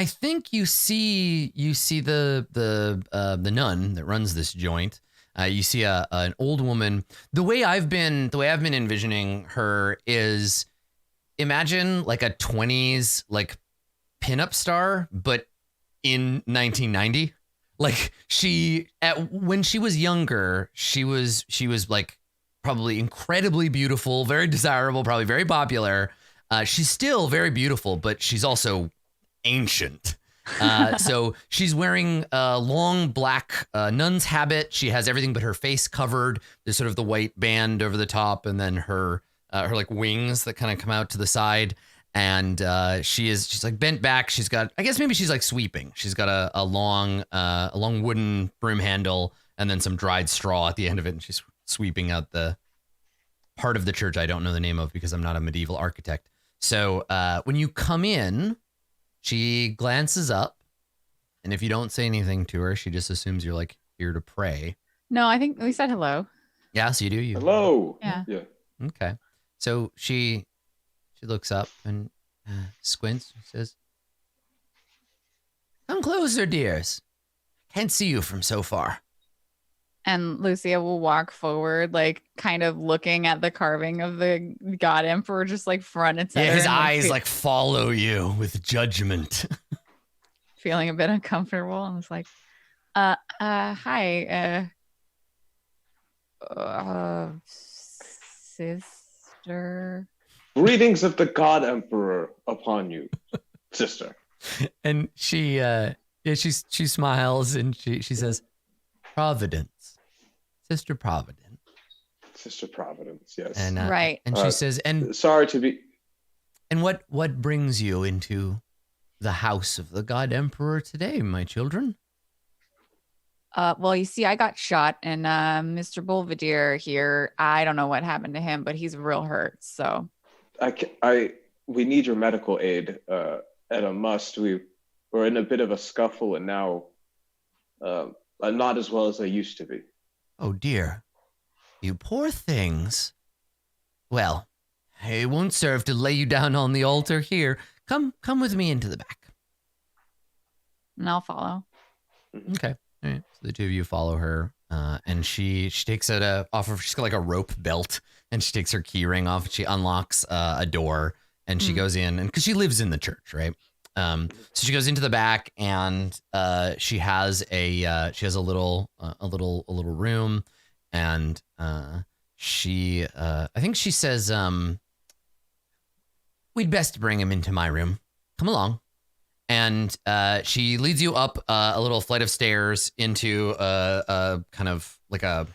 think you see the nun that runs this joint. You see an old woman. The way I've been envisioning her is, imagine like a 20s like pinup star, but in 1990. Like when she was younger, she was like probably incredibly beautiful, very desirable, probably very popular. She's still very beautiful, but she's also ancient. So she's wearing a long black nun's habit. She has everything but her face covered. There's sort of the white band over the top, and then her like wings that kind of come out to the side. And she's like bent back. She's got, I guess maybe she's like sweeping. She's got a long wooden broom handle and then some dried straw at the end of it. And she's sweeping out the part of the church I don't know the name of because I'm not a medieval architect. So when you come in, she glances up, and if you don't say anything to her, she just assumes you're like here to pray. No, I think we said hello. Yeah, so you do. Hello. Yeah. Okay. So she looks up and squints. She says, "Come closer, dears. Can't see you from so far." And Lucia will walk forward, like kind of looking at the carving of the god emperor, just like front and center. Yeah, his and, eyes like follow you with judgment. Feeling a bit uncomfortable. And it's like, hi, sister. Greetings of the god emperor upon you, sister. And she smiles and she says, "Providence. Sister Providence." Sister Providence, yes. And right. And she says, "And sorry to be." And what brings you into the house of the god emperor today, my children? Well, you see, I got shot, and Mr. Belvedere here, I don't know what happened to him, but he's real hurt. So, we need your medical aid at a must. We're in a bit of a scuffle, and now I'm not as well as I used to be. Oh dear, you poor things. Well, it won't serve to lay you down on the altar here. Come with me into the back. And I'll follow. Okay. All right. So the two of you follow her, and she takes it off of. She's got like a rope belt, and she takes her key ring off. She unlocks a door, and she goes in, and because she lives in the church, right? So she goes into the back, and she has a little room, and I think she says, "We'd best bring him into my room. Come along." And she leads you up a little flight of stairs into a kind of like a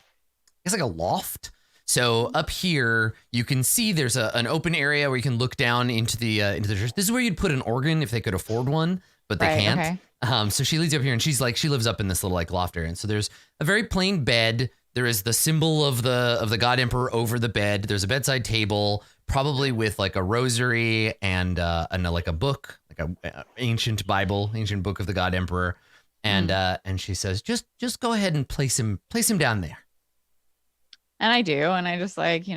loft. So up here, you can see there's an open area where you can look down into the church. This is where you'd put an organ if they could afford one, but they can't. Okay. So she leads you up here, and she's like, she lives up in this little like loft area. And so there's a very plain bed. There is the symbol of the god emperor over the bed. There's a bedside table, probably with like a rosary and like a book, like a ancient Bible, ancient book of the god emperor. And she says, just go ahead and place him down there. And I do, and I just like,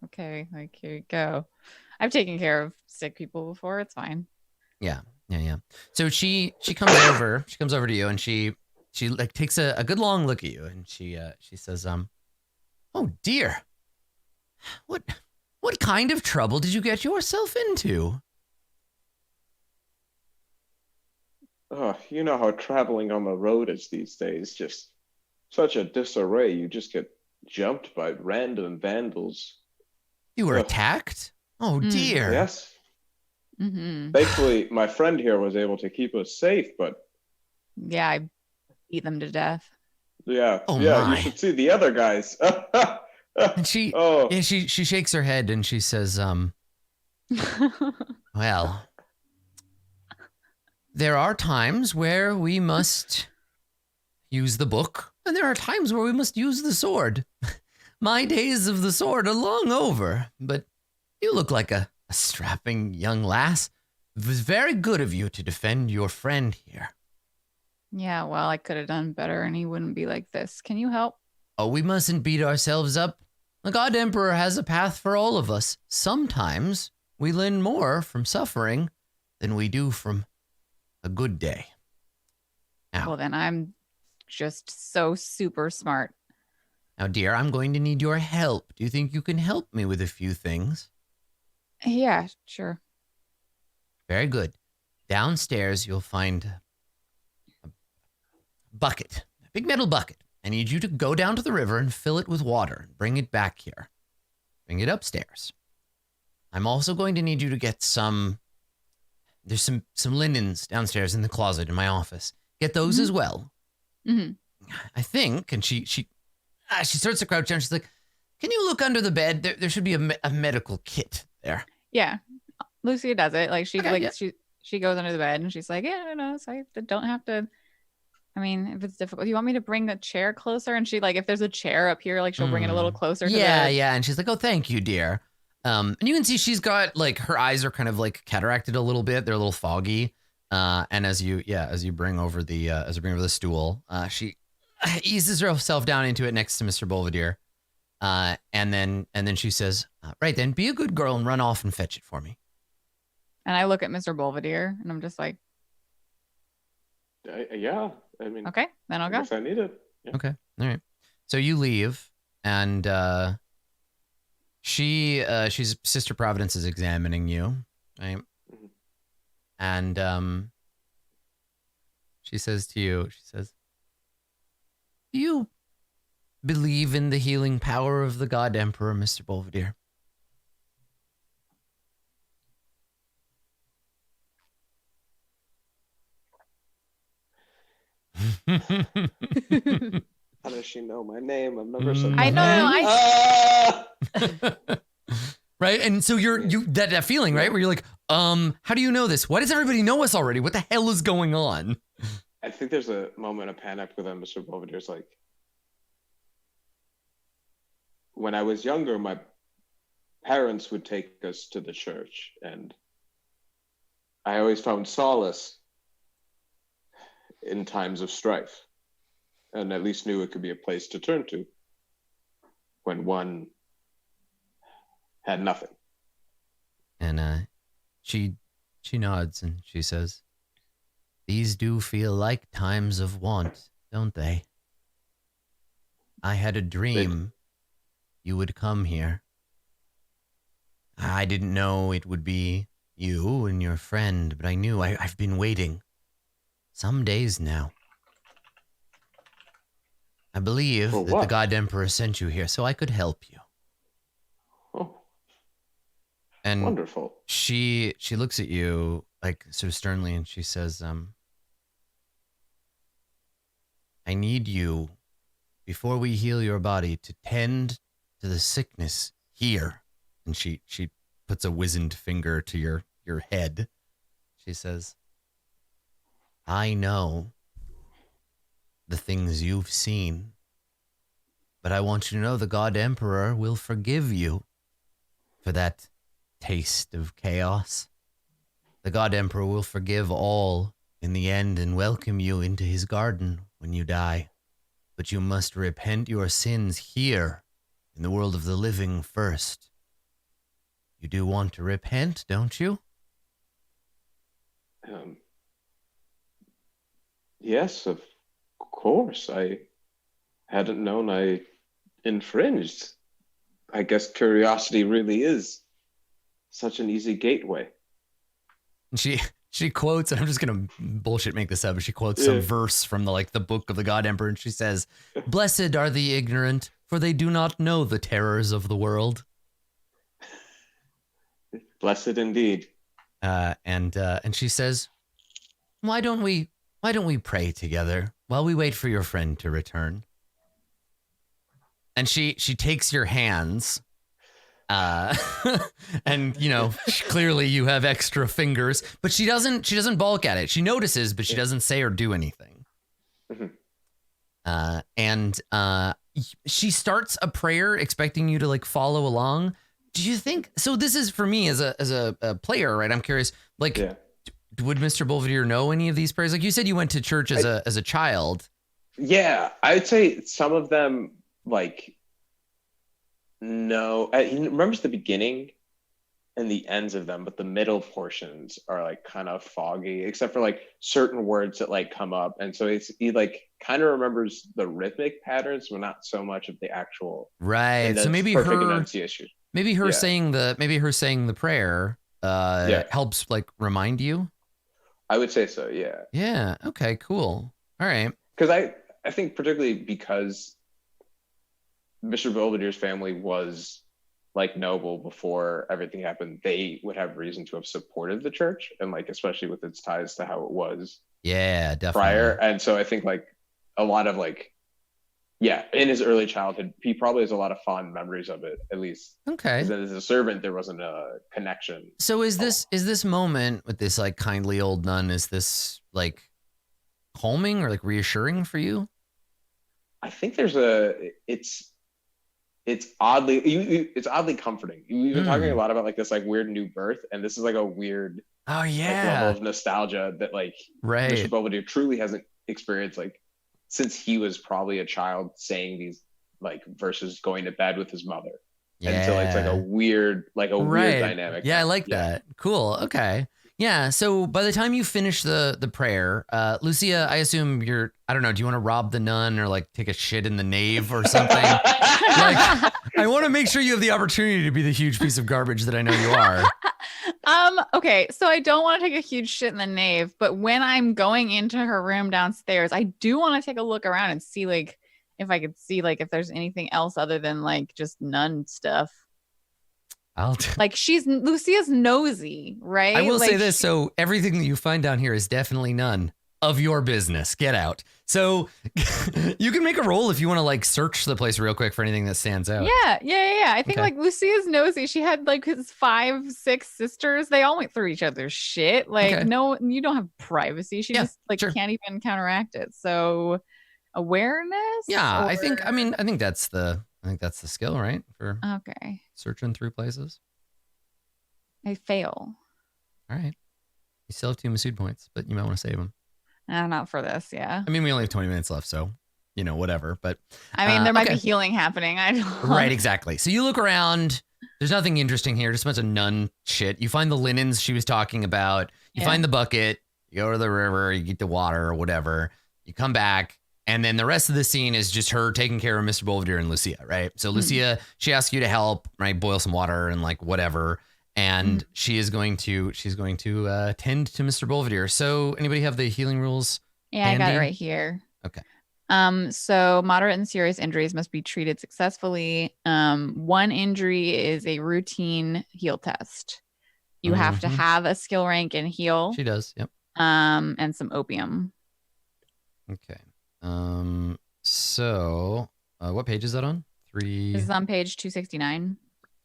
okay, like here you go. I've taken care of sick people before. It's fine. Yeah. So she comes over. She comes over to you, and she like takes a good long look at you, and she says, "Oh dear, what kind of trouble did you get yourself into?" Oh, you know how traveling on the road is these days. Just such a disarray. You just get jumped by random vandals. You were attacked? Oh dear. Yes. Mm-hmm. Thankfully, my friend here was able to keep us safe, but yeah, I beat them to death. Yeah. Oh yeah, my. You should see the other guys. And she shakes her head and she says, "Well, there are times where we must use the book, and there are times where we must use the sword. My days of the sword are long over, but you look like a strapping young lass. It was very good of you to defend your friend here. Yeah, well, I could have done better and he wouldn't be like this. Can you help? Oh, we mustn't beat ourselves up. The God Emperor has a path for all of us. Sometimes we learn more from suffering than we do from a good day. Now, Well, then I'm just so super smart. now, dear, I'm going to need your help. Do you think you can help me with a few things? Yeah, sure. Very good. Downstairs, you'll find a bucket, a big metal bucket. I need you to go down to the river and fill it with water and bring it back here. Bring it upstairs. I'm also going to need you to get there's some linens downstairs in the closet in my office. Get those as well. Mm-hmm. I think, and she starts to crouch down. She's like, can you look under the bed? There should be a medical kit there. Yeah, Lucia does it. Like Okay, she goes under the bed and she's like, yeah, no, so I don't have to. I mean, if it's difficult, do you want me to bring the chair closer? And she like, if there's a chair up here, like she'll bring it a little closer. Yeah. And she's like, oh, thank you, dear. And you can see she's got like her eyes are kind of like cataracted a little bit. They're a little foggy. And as you bring over the stool, she eases herself down into it next to Mr. Belvedere. And then she says, right then, be a good girl and run off and fetch it for me. And I look at Mr. Belvedere and I'm just like, Yeah, I mean, okay, then I'll go. if I need it. Yeah. Okay. All right. So you leave, and she's Sister Providence is examining you, right? Mhm. And she says to you, do you believe in the healing power of the God Emperor, Mr. Belvedere? How does she know my name? I've never said I that. know. Right, and so you that feeling, right, where you're like, how do you know this? Why does everybody know us already? What the hell is going on? I think there's a moment of panic with him. Mr. Belvedere's like, when I was younger, my parents would take us to the church, and I always found solace in times of strife, and at least knew it could be a place to turn to when one had nothing. And she nods and she says, these do feel like times of want, don't they? I had a dream you would come here. I didn't know it would be you and your friend, but I knew. I've been waiting some days now. I believe that the God Emperor sent you here so I could help you. Oh, and wonderful. She looks at you like sort of sternly and she says, I need you, before we heal your body, to tend to the sickness here. And she puts a wizened finger to your head. She says, I know the things you've seen, but I want you to know the God Emperor will forgive you for that taste of chaos. The God Emperor will forgive all in the end and welcome you into his garden when you die. But you must repent your sins here in the world of the living first. You do want to repent, don't you? Yes, of course. I hadn't known I infringed. I guess curiosity really is such an easy gateway. She quotes, and I'm just gonna bullshit make this up, but she quotes some verse from the book of the God Emperor, and she says, "Blessed are the ignorant, for they do not know the terrors of the world." Blessed indeed. And she says, why don't we pray together while we wait for your friend to return? And she takes your hands And clearly you have extra fingers, but she doesn't balk at it. She notices, but she doesn't say or do anything. And she starts a prayer expecting you to like follow along. Do you think so? This is for me as a player, right? I'm curious, like, would Mr. Belvedere know any of these prayers? Like you said, you went to church as a child. Yeah, I'd say some of them, like, no, he remembers the beginning and the ends of them, but the middle portions are like kind of foggy, except for like certain words that like come up. And so he like kind of remembers the rhythmic patterns, but not so much of the actual. Right. So maybe perfect her enunciation. Maybe her saying the prayer helps like remind you. I would say so. Yeah. Yeah. Okay. Cool. All right. Because I think particularly because Mr. Belvedere's family was like noble before everything happened, they would have reason to have supported the church, and like especially with its ties to how it was definitely prior. And so I think like a lot of like in his early childhood he probably has a lot of fond memories of it, at least. Okay. Because as a servant there wasn't a connection. So is this moment with this like kindly old nun, is this like calming or like reassuring for you? I think there's it's oddly comforting. We've been talking a lot about like this like weird new birth, and this is like a weird like, level of nostalgia that like Mr. Belvedere truly hasn't experienced like since he was probably a child, saying these like verses going to bed with his mother. And so it's like a weird weird dynamic. Yeah, I like that. Cool. Okay. Yeah. So by the time you finish the prayer, Lucia, I assume I don't know, do you want to rob the nun or like take a shit in the nave or something? Like, I want to make sure you have the opportunity to be the huge piece of garbage that I know you are. Okay, so I don't want to take a huge shit in the nave, but when I'm going into her room downstairs, I do want to take a look around and see like if I could see like if there's anything else other than like just nun stuff. Like Lucia's nosy, right? I will like, say this, so everything that you find down here is definitely none of your business. Get out. So you can make a roll if you want to like search the place real quick for anything that stands out. Yeah. I think like Lucia's nosy. She had like his 5, 6 sisters. They all went through each other's shit. Like no, you don't have privacy. She just like can't even counteract it. So awareness. Yeah, I think that's the skill, right? For searching through places. I fail. All right. You still have 2 Masood points, but you might want to save them. Not for this, yeah. I mean, we only have 20 minutes left, so, whatever. But I mean, there might be healing happening. I don't know. Right, exactly. So you look around. There's nothing interesting here. Just a bunch of nun shit. You find the linens she was talking about. You find the bucket. You go to the river. You get the water or whatever. You come back. And then the rest of the scene is just her taking care of Mr. Belvedere and Lucia, right? So Lucia, she asks you to help, right? Boil some water and like whatever. And she's going to tend to Mr. Belvedere. So anybody have the healing rules? Yeah, handy? I got it right here. Okay. So moderate and serious injuries must be treated successfully. One injury is a routine heal test. You have to have a skill rank in heal. She does. Yep. And some opium. Okay. So what page is that on? 3. This is on page 269.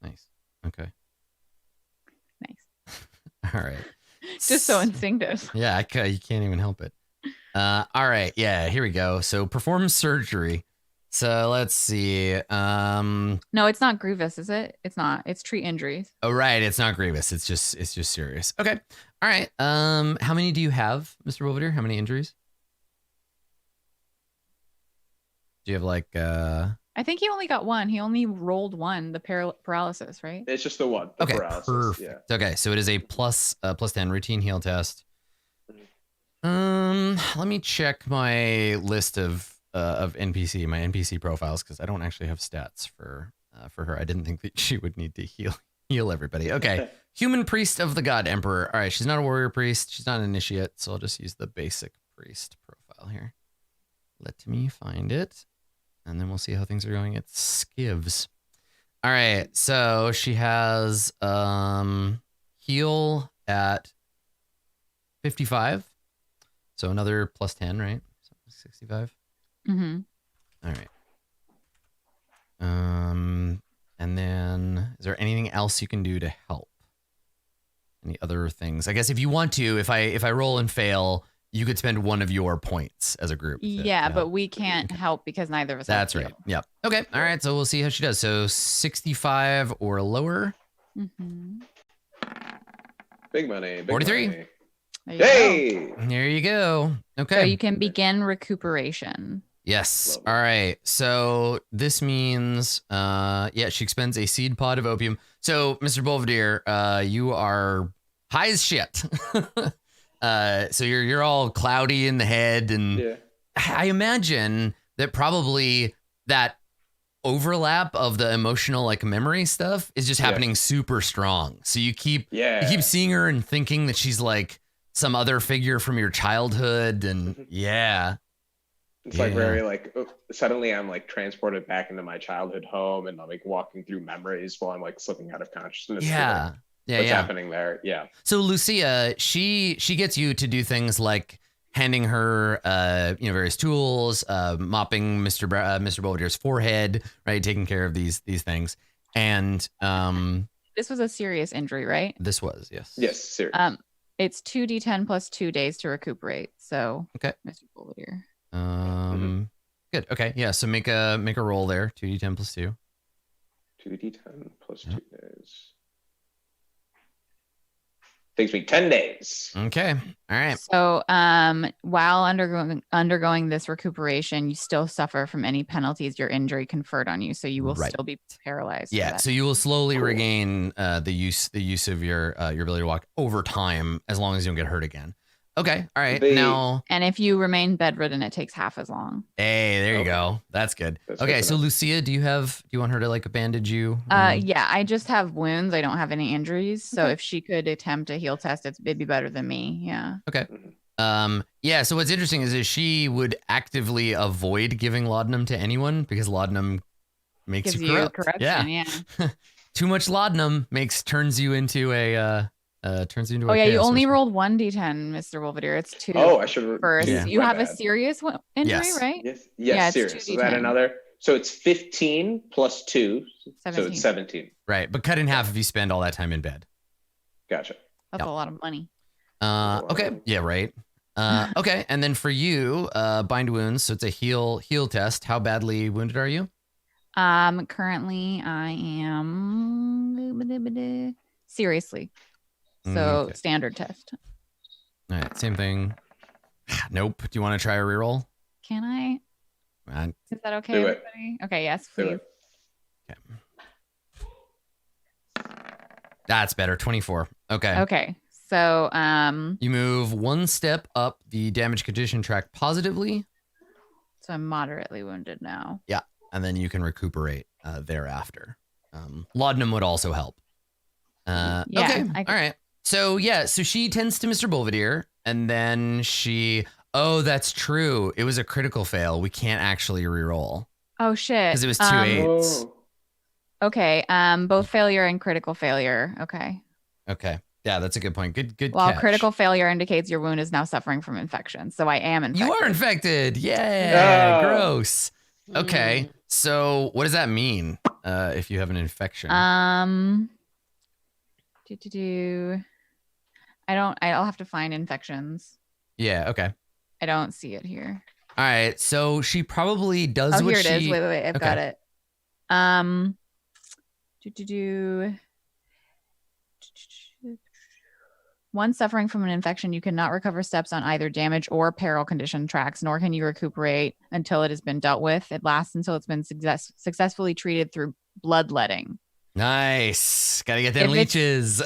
Nice. Okay. Nice. All right. Just so instinctive. Yeah, you can't even help it. All right. Yeah, here we go. So perform surgery. So let's see. No, it's not grievous, is it? It's not. It's treat injuries. Oh, right. It's not grievous. It's just serious. Okay. All right. How many do you have, Mr. Belvedere? How many injuries? Do you have like I think he only got one. He only rolled one, the paralysis, right? It's just the one. The paralysis. Perfect. Yeah. Okay, so it is a plus 10 routine heal test. Let me check my list of NPC, my NPC profiles, because I don't actually have stats for her. I didn't think that she would need to heal everybody. Okay. Human priest of the god emperor. All right, she's not a warrior priest. She's not an initiate, so I'll just use the basic priest profile here. Let me find it. And then we'll see how things are going at Skivs. All right. So she has heal at 55. So another plus 10, right? So 65. Mm-hmm. All right. And then, is there anything else you can do to help? Any other things? I guess if you want to, if I roll and fail, you could spend one of your points as a group. But we can't help because neither of us. That's right. Yep. Okay. All right. So we'll see how she does. So 65 or lower. Mm-hmm. Big money. Big 43. Money. There There you go. Okay. So you can begin recuperation. Yes. All right. So this means, she expends a seed pod of opium. So, Mr. Belvedere, you are high as shit. So you're all cloudy in the head, and I imagine that probably that overlap of the emotional like memory stuff is just happening super strong. So you keep seeing her and thinking that she's like some other figure from your childhood, and it's like very like suddenly I'm like transported back into my childhood home, and I'm like walking through memories while I'm like slipping out of consciousness. What's happening there? Yeah. So Lucia, she gets you to do things like handing her various tools, mopping Mr. Belvedere's forehead, right, taking care of these things, and this was a serious injury, right? This was serious. It's 2d10 plus 2 days to recuperate. So okay, Mr. Belvedere. Good. Okay. Yeah. So make a roll there. 2d10 plus 2. 2d10 plus 2 days. Takes me 10 days. Okay. All right. So while undergoing this recuperation, you still suffer from any penalties your injury conferred on you. So you will still be paralyzed. Yeah. So you will slowly regain the use of your ability to walk over time, as long as you don't get hurt again. Okay. All right. And if you remain bedridden, it takes half as long. Hey, there you go. That's good. Okay. So Lucia, do you want her to like bandage you? Yeah, I just have wounds. I don't have any injuries. So if she could attempt a heal test, it'd be better than me. Yeah. Okay. So what's interesting is she would actively avoid giving laudanum to anyone because laudanum makes you corrupt. Yeah. Too much laudanum turns you into a you only rolled 1d10, Mr. Belvedere. It's 2. I should first. Yeah. You have a serious injury, right? Yes, serious. Is that another? So it's 15 plus 2, 17. So it's 17. Right, but cut in half if you spend all that time in bed. Gotcha. That's a lot of money. Okay. Yeah. Right. Okay. And then for you, bind wounds. So it's a heal test. How badly wounded are you? Currently I am seriously. So standard test. All right, same thing. Nope. Do you want to try a reroll? Can I? Is that okay, everybody? Okay, yes, please. Okay. That's better. 24. Okay. Okay. So you move one step up the damage condition track positively. So I'm moderately wounded now. Yeah. And then you can recuperate thereafter. Laudanum would also help. Okay. All right. So she tends to Mr. Belvedere, and then that's true. It was a critical fail. We can't actually reroll. Oh shit. Because it was 2 8s. Okay. Both failure and critical failure. Okay. Yeah, that's a good point. Good Well, catch. Critical failure indicates your wound is now suffering from infection. So I am infected. You are infected. Yeah. Gross. Okay. So what does that mean if you have an infection? I'll have to find infections. Yeah, okay. I don't see it here. All right. So she probably does here it is. Wait. I've got it. One suffering from an infection, you cannot recover steps on either damage or peril condition tracks, nor can you recuperate until it has been dealt with. It lasts until it's been successfully treated through bloodletting. Nice. Gotta get them leeches.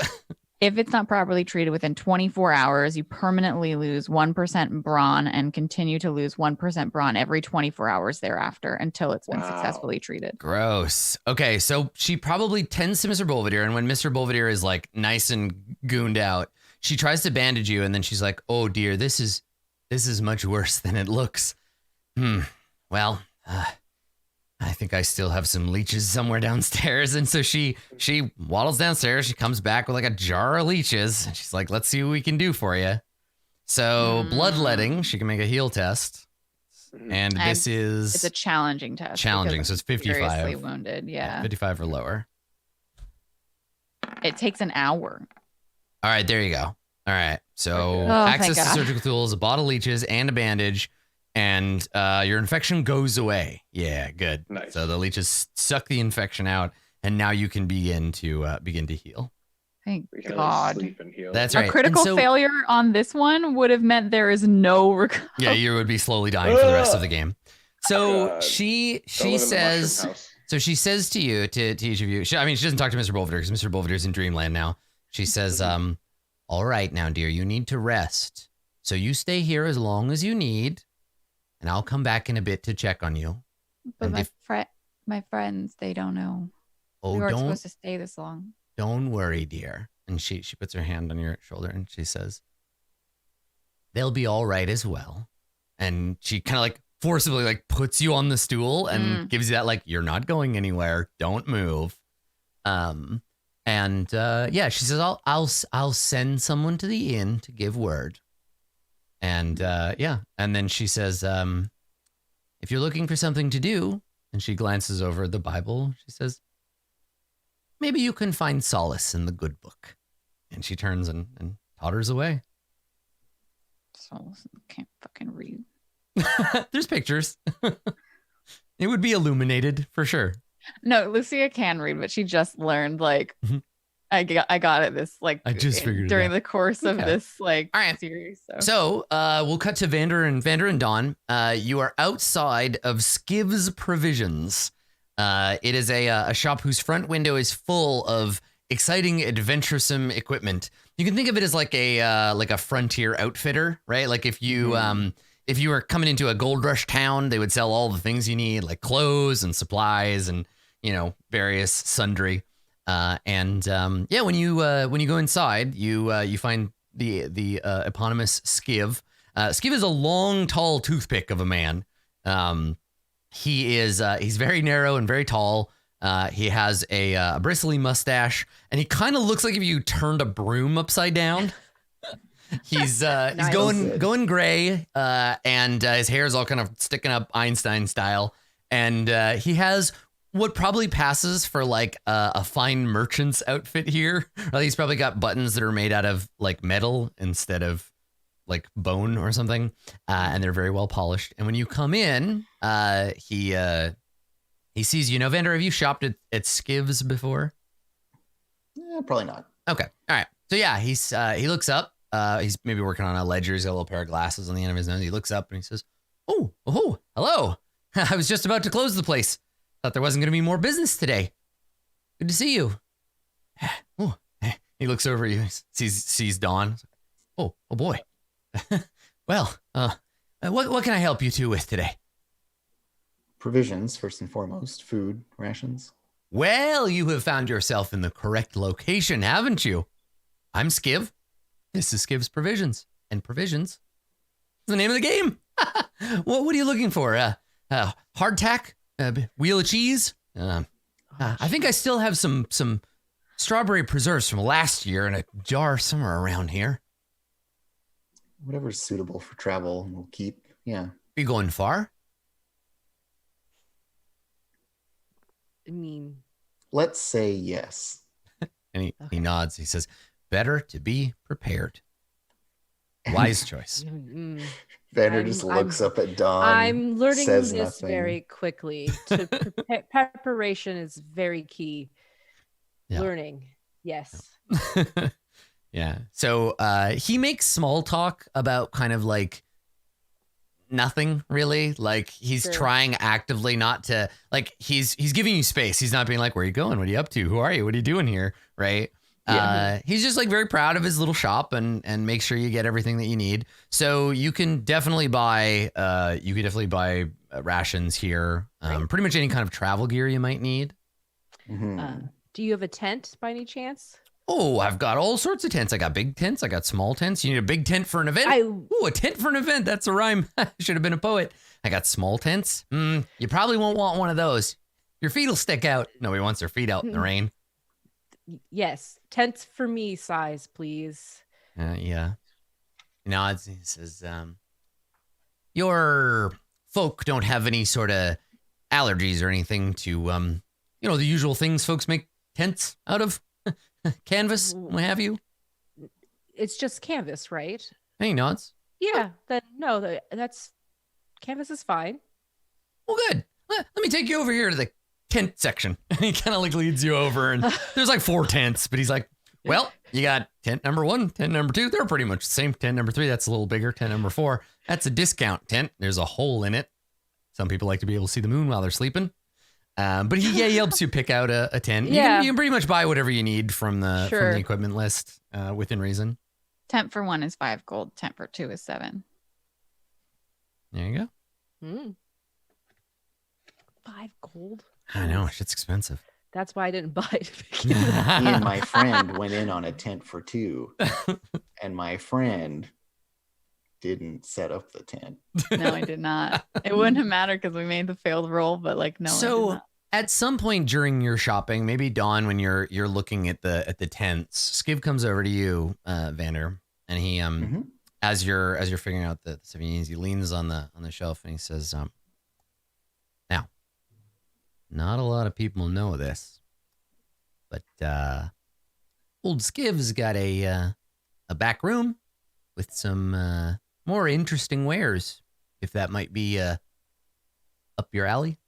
If it's not properly treated within 24 hours, you permanently lose 1% brawn and continue to lose 1% brawn every 24 hours thereafter until it's been successfully treated. Gross. Okay, so she probably tends to Mr. Belvedere, and when Mr. Belvedere is like nice and gooned out, she tries to bandage you, and then she's like, "Oh dear, this is much worse than it looks." Well, I think I still have some leeches somewhere downstairs. And so she waddles downstairs. She comes back with like a jar of leeches. And she's like, let's see what we can do for you. So bloodletting, she can make a heal test. And this is... It's a challenging test. Challenging, so it's 55. Seriously wounded, yeah. 55 or lower. It takes an hour. All right, there you go. All right, so Oh, access to thank God. surgical tools, a bottle of leeches, and a bandage, and your infection goes away. Yeah, good. Nice. So the leeches suck the infection out, and now you can begin to heal. Thank We can God. sleep and heal. That's A right. critical And so- failure on this one would have meant there is no recovery. Yeah, you would be slowly dying for the rest of the game. So God. she Don't live in the says, mushroom house. so she says to you, to each of you, she doesn't talk to Mr. Bolliver because Mr. Bolliver's in dreamland now. She says, all right now, dear, you need to rest. So you stay here as long as you need, and I'll come back in a bit to check on you. But And my friends, they don't know. Oh, We weren't don't supposed to stay this long. Don't worry, dear. And she puts her hand on your shoulder and she says, they'll be all right as well. And she kind of like forcibly like puts you on the stool and gives you that like, you're not going anywhere. Don't move. Yeah, she says, I'll send someone to the inn to give word. And yeah. And then she says, if you're looking for something to do, and she glances over the Bible, she says, maybe you can find solace in the good book. And she turns and totters away. So can't fucking read. There's pictures. It would be illuminated for sure. No, Lucia can read, but she just learned like Mhm. I got it this like I just figured it during out. the course of Okay. this like All right. series. So we'll cut to Vander and Dawn. You are outside of Skiv's Provisions. It is a shop whose front window is full of exciting, adventuresome equipment. You can think of it as like a frontier outfitter, right? Like if you were coming into a gold rush town, they would sell all the things you need, like clothes and supplies and various sundry. When you go inside, you find the eponymous Skiv. Skiv is a long, tall toothpick of a man. He's very narrow and very tall. He has a bristly mustache, and he kind of looks like if you turned a broom upside down. He's Nice. going gray, and his hair is all kind of sticking up Einstein style, and he has what probably passes for like a fine merchant's outfit here. He's probably got buttons that are made out of like metal instead of like bone or something, and they're very well polished. And when you come in, he sees you. Now, Vander, have you shopped at Skiv's before? Yeah, probably not. Okay, all right. So yeah, he looks up. He's maybe working on a ledger. He's got a little pair of glasses on the end of his nose. He looks up and he says, "Oh, hello. I was just about to close the place. Thought there wasn't going to be more business today. Good to see you." Oh, he looks over you, sees Dawn. Oh boy. Well, what can I help you two with today? Provisions, first and foremost. Food, rations. Well, you have found yourself in the correct location, haven't you? I'm Skiv. This is Skiv's Provisions. And Provisions is the name of the game. What are you looking for? Hardtack? Wheel of cheese? I think I still have some strawberry preserves from last year in a jar somewhere around here. Whatever's suitable for travel, we'll keep. Yeah. You going far? I mean, Let's say yes. And he nods. He says, better to be prepared. Wise choice. Vander just looks up at Dawn. I'm learning says this nothing. very quickly. Preparation is very key. Yeah. Learning, yes. Yeah. So he makes small talk about kind of like nothing really. Like he's Sure. trying actively not to, like he's giving you space. He's not being like, where are you going? What are you up to? Who are you? What are you doing here? Right. Yeah. He's just like very proud of his little shop and make sure you get everything that you need. So you can definitely buy rations here. Right. Pretty much any kind of travel gear you might need. Mhm. Do you have a tent by any chance? Oh, I've got all sorts of tents. I got big tents. I got small tents. You need a big tent for an event? Oh, a tent for an event. That's a rhyme. Should have been a poet. I got small tents. You probably won't want one of those. Your feet will stick out. Nobody wants their feet out in the rain. Yes, tents for me size, please. Yeah. He nods. He says, you're folk don't have any sort of allergies or anything to, the usual things folks make tents out of, canvas, what have you. It's just canvas, right? Hey, nods. Yeah. Then no, that's canvas is fine. Well, good. Let me take you over here to the tent section. And he kind of like leads you over, and there's like 4 tents, but he's like, well, you got tent number 1, tent number 2. They're pretty much the same. Tent number 3, that's a little bigger. Tent number 4, that's a discount tent. There's a hole in it. Some people like to be able to see the moon while they're sleeping. But he helps you pick out a tent. Yeah. You can pretty much buy whatever you need from the equipment list within reason. Tent for 1 is 5 gold. Tent for 2 is 7. There you go. 5 gold. I know, shit's expensive. That's why I didn't buy it. Me and my friend went in on a tent for 2, and my friend didn't set up the tent. No, I did not. It wouldn't have mattered because we made the failed roll, but like no. So at some point during your shopping, maybe Dawn, when you're looking at the tents, Skiv comes over to you, Vander, and he as you're figuring out the stuff he needs, he leans on the shelf and he says, now, not a lot of people know this, but old Skiv's got a back room with some more interesting wares, if that might be up your alley.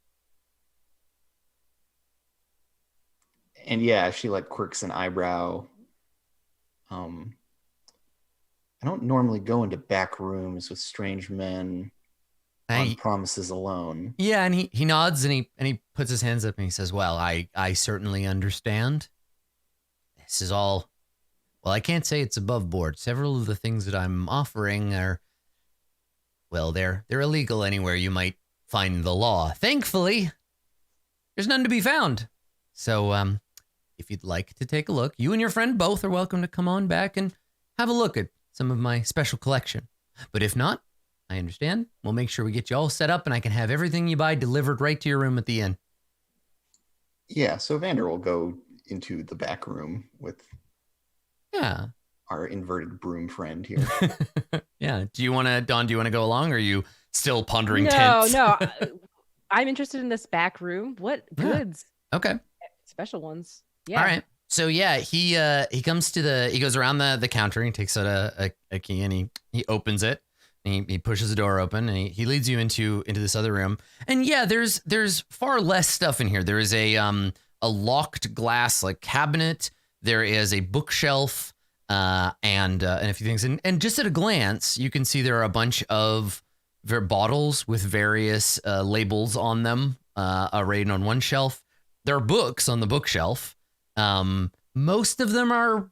And yeah, she like quirks an eyebrow. I don't normally go into back rooms with strange men on promises alone. Yeah, and he nods and he puts his hands up and he says, well, I certainly understand. This is all, well, I can't say it's above board. Several of the things that I'm offering are, well, they're illegal anywhere you might find the law. Thankfully, there's none to be found. So, if you'd like to take a look, you and your friend both are welcome to come on back and have a look at some of my special collection. But if not, I understand. We'll make sure we get you all set up and I can have everything you buy delivered right to your room at the inn. Yeah, so Vander will go into the back room with our inverted broom friend here. Yeah. Dawn, do you want to go along, or are you still pondering tents? No. I'm interested in this back room. What goods? Okay. Special ones. Yeah. All right. So yeah, he comes to he goes around the counter and he takes out a key and he opens it and he pushes the door open and he leads you into this other room. And yeah, there's far less stuff in here. There is a locked glass like cabinet. There is a bookshelf and a few things. And just at a glance, you can see there are a bunch of bottles with various labels on them arrayed on one shelf. There are books on the bookshelf. Most of them are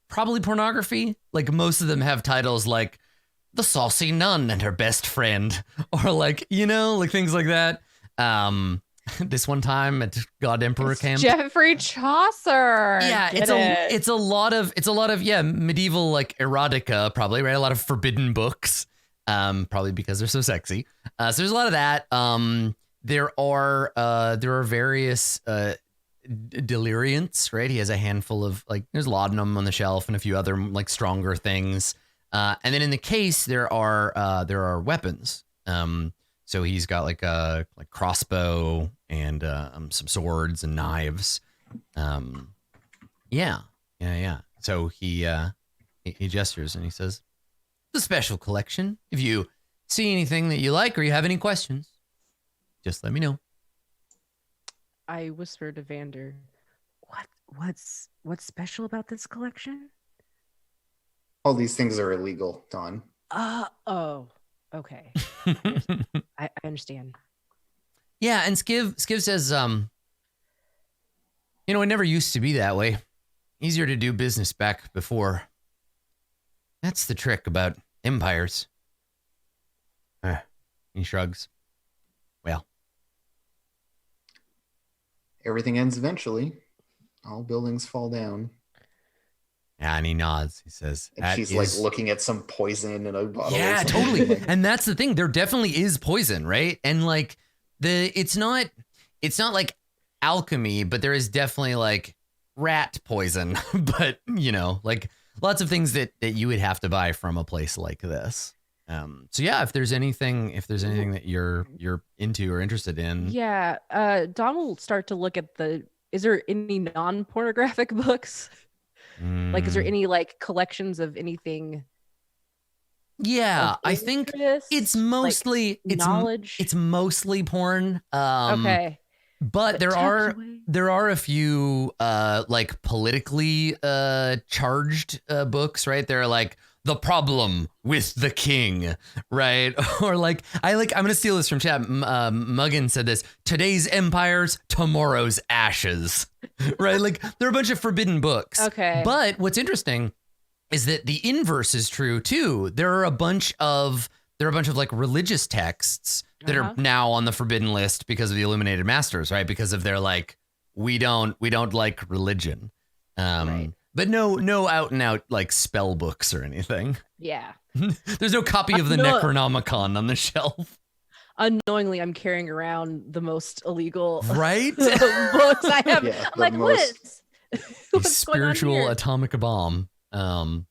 probably pornography. Like most of them have titles like The Saucy Nun and Her Best Friend, or like, like things like that. This one time at God Emperor Camp. Geoffrey Chaucer. Yeah, it's a lot of medieval like erotica, probably, right? A lot of forbidden books. Probably because they're so sexy. So there's a lot of that. There are various deliriants, right? He has a handful of there's laudanum on the shelf and a few other like stronger things. And then in the case there are weapons. So he's got like a crossbow and some swords and knives. Yeah. So he gestures and he says, "It's a special collection. If you see anything that you like or you have any questions, just let me know." I whispered to Vander, what's special about this collection? All these things are illegal, Dawn. Oh, okay. I understand. Yeah, and Skiv says, it never used to be that way. Easier to do business back before. That's the trick about empires. He shrugs. Well. Everything ends eventually. All buildings fall down. Yeah, and he nods. He says, and she's like looking at some poison in a bottle. Yeah, totally. And that's the thing. There definitely is poison, right? And like it's not like alchemy, but there is definitely like rat poison. But like lots of things that you would have to buy from a place like this. So yeah, if there's anything that you're into or interested in, Yeah, Don will start to look at is there any non-pornographic books? Like, is there any like collections of anything? Yeah, of I think interest? it's mostly Like, knowledge. it's mostly porn. Okay, But there tucked are away. a few like politically charged books, right? They're like The Problem with the King, right? Or like I'm gonna steal this from chat. Muggin said this: today's empires, tomorrow's ashes, right? Like there are a bunch of forbidden books. Okay. But what's interesting is that the inverse is true too. There are a bunch of like religious texts that are now on the forbidden list because of the Illuminated Masters, right? Because of their like, we don't like religion. Right. But no out and out like spell books or anything. Yeah. There's no copy of the Necronomicon on the shelf. Unknowingly, I'm carrying around the most illegal right books I have. Yeah, I'm like, what's spiritual going on here? atomic bomb. Okay.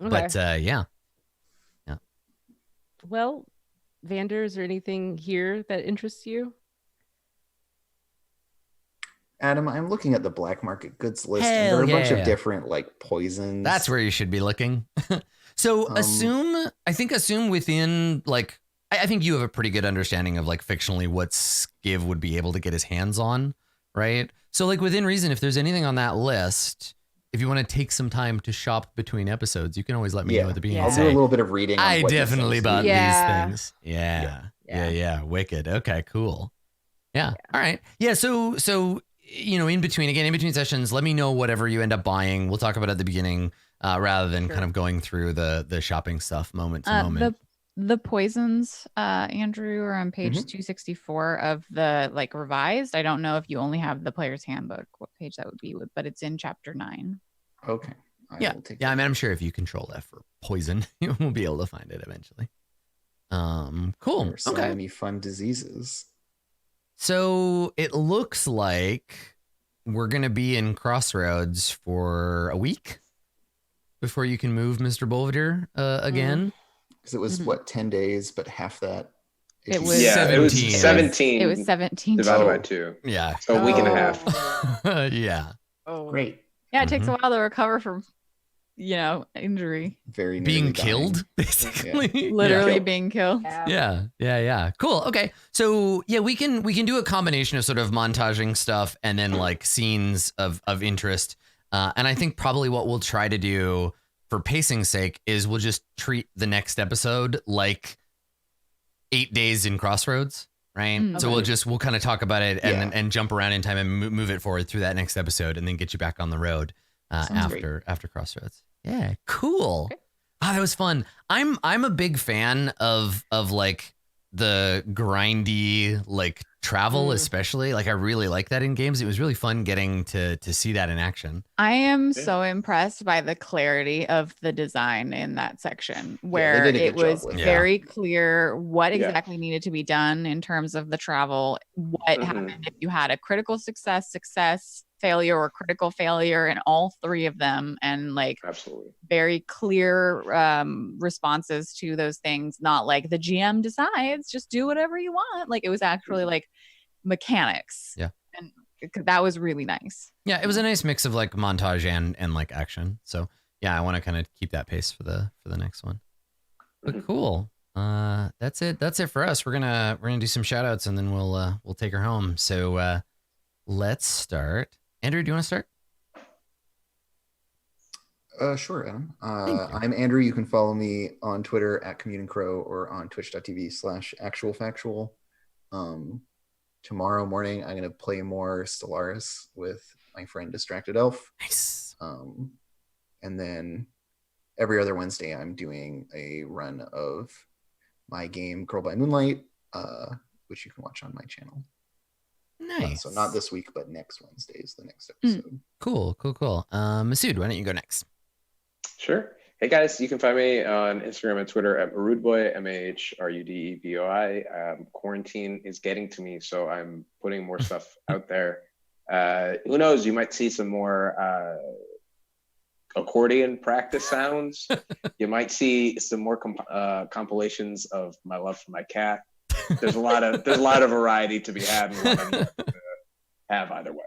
But yeah. Well, Vander, is there anything here that interests you? Adam, I'm looking at the black market goods list, and Hell there are a bunch yeah. of different like poisons. That's where you should be looking. So assume within like, I think you have a pretty good understanding of like fictionally what Skiv would be able to get his hands on, right? So like within reason, if there's anything on that list, if you want to take some time to shop between episodes, you can always let me know at the beginning. I'll do a little bit of reading. I definitely bought these things. Yeah. Wicked. Okay, cool. Yeah. All right. Yeah. So in between sessions, let me know whatever you end up buying. We'll talk about it at the beginning rather than kind of going through the shopping stuff moment to moment. The poisons, Andrew, are on page 264 of the like revised. I don't know if you only have the player's handbook, what page that would be with, but it's in chapter 9. Okay. I mean, I'm sure if you control F for poison, you will be able to find it eventually. Cool. There are so many fun diseases. So it looks like we're gonna be in Crossroads for a week before you can move Mr. Bollinger again. Because it was 10 days, but half that. It was 17. It was 17. It was 17 divided by 2. Yeah. So a week and a half. Yeah. Oh, great. Yeah, it takes a while to recover from, injury. Very being killed, basically. Literally being killed. Yeah. Cool. Okay. So yeah, we can do a combination of sort of montaging stuff and then like scenes of interest. And I think probably what we'll try to do for pacing's sake is we'll just treat the next episode like 8 days in Crossroads, right? So we'll kind of talk about it and jump around in time and move it forward through that next episode and then get you back on the road after Crossroads. Yeah, cool. Okay. That was fun. I'm a big fan of like the grindy like travel, especially. Like I really like that in games. It was really fun getting to see that in action. I am so impressed by the clarity of the design in that section where it was very clear what exactly needed to be done in terms of the travel, what happened if you had a critical success, failure, or critical failure in all three of them, and like very clear responses to those things. Not like the GM decides, just do whatever you want. Like it was actually like mechanics. Yeah. And that was really nice. Yeah, it was a nice mix of like montage and like action. So yeah, I want to kind of keep that pace for the next one. But cool. That's it for us. We're gonna do some shout outs and then we'll take her home. So let's start. Andrew, do you want to start? Sure, Adam. I'm Andrew. You can follow me on Twitter at CommutingCrow or on twitch.tv/actualfactual. Tomorrow morning, I'm going to play more Stellaris with my friend Distracted Elf. Nice. And then every other Wednesday, I'm doing a run of my game Girl by Moonlight, which you can watch on my channel. Nice. So not this week, but next Wednesday is the next episode. Cool. Masood, why don't you go next? Sure. Hey guys, you can find me on Instagram and Twitter at Marudboy, MHRUDEBOI. Quarantine is getting to me, so I'm putting more stuff out there. Who knows? You might see some more accordion practice sounds. You might see some more compilations of my love for my cat. There's a lot of variety to be had and what I'm going to have either way.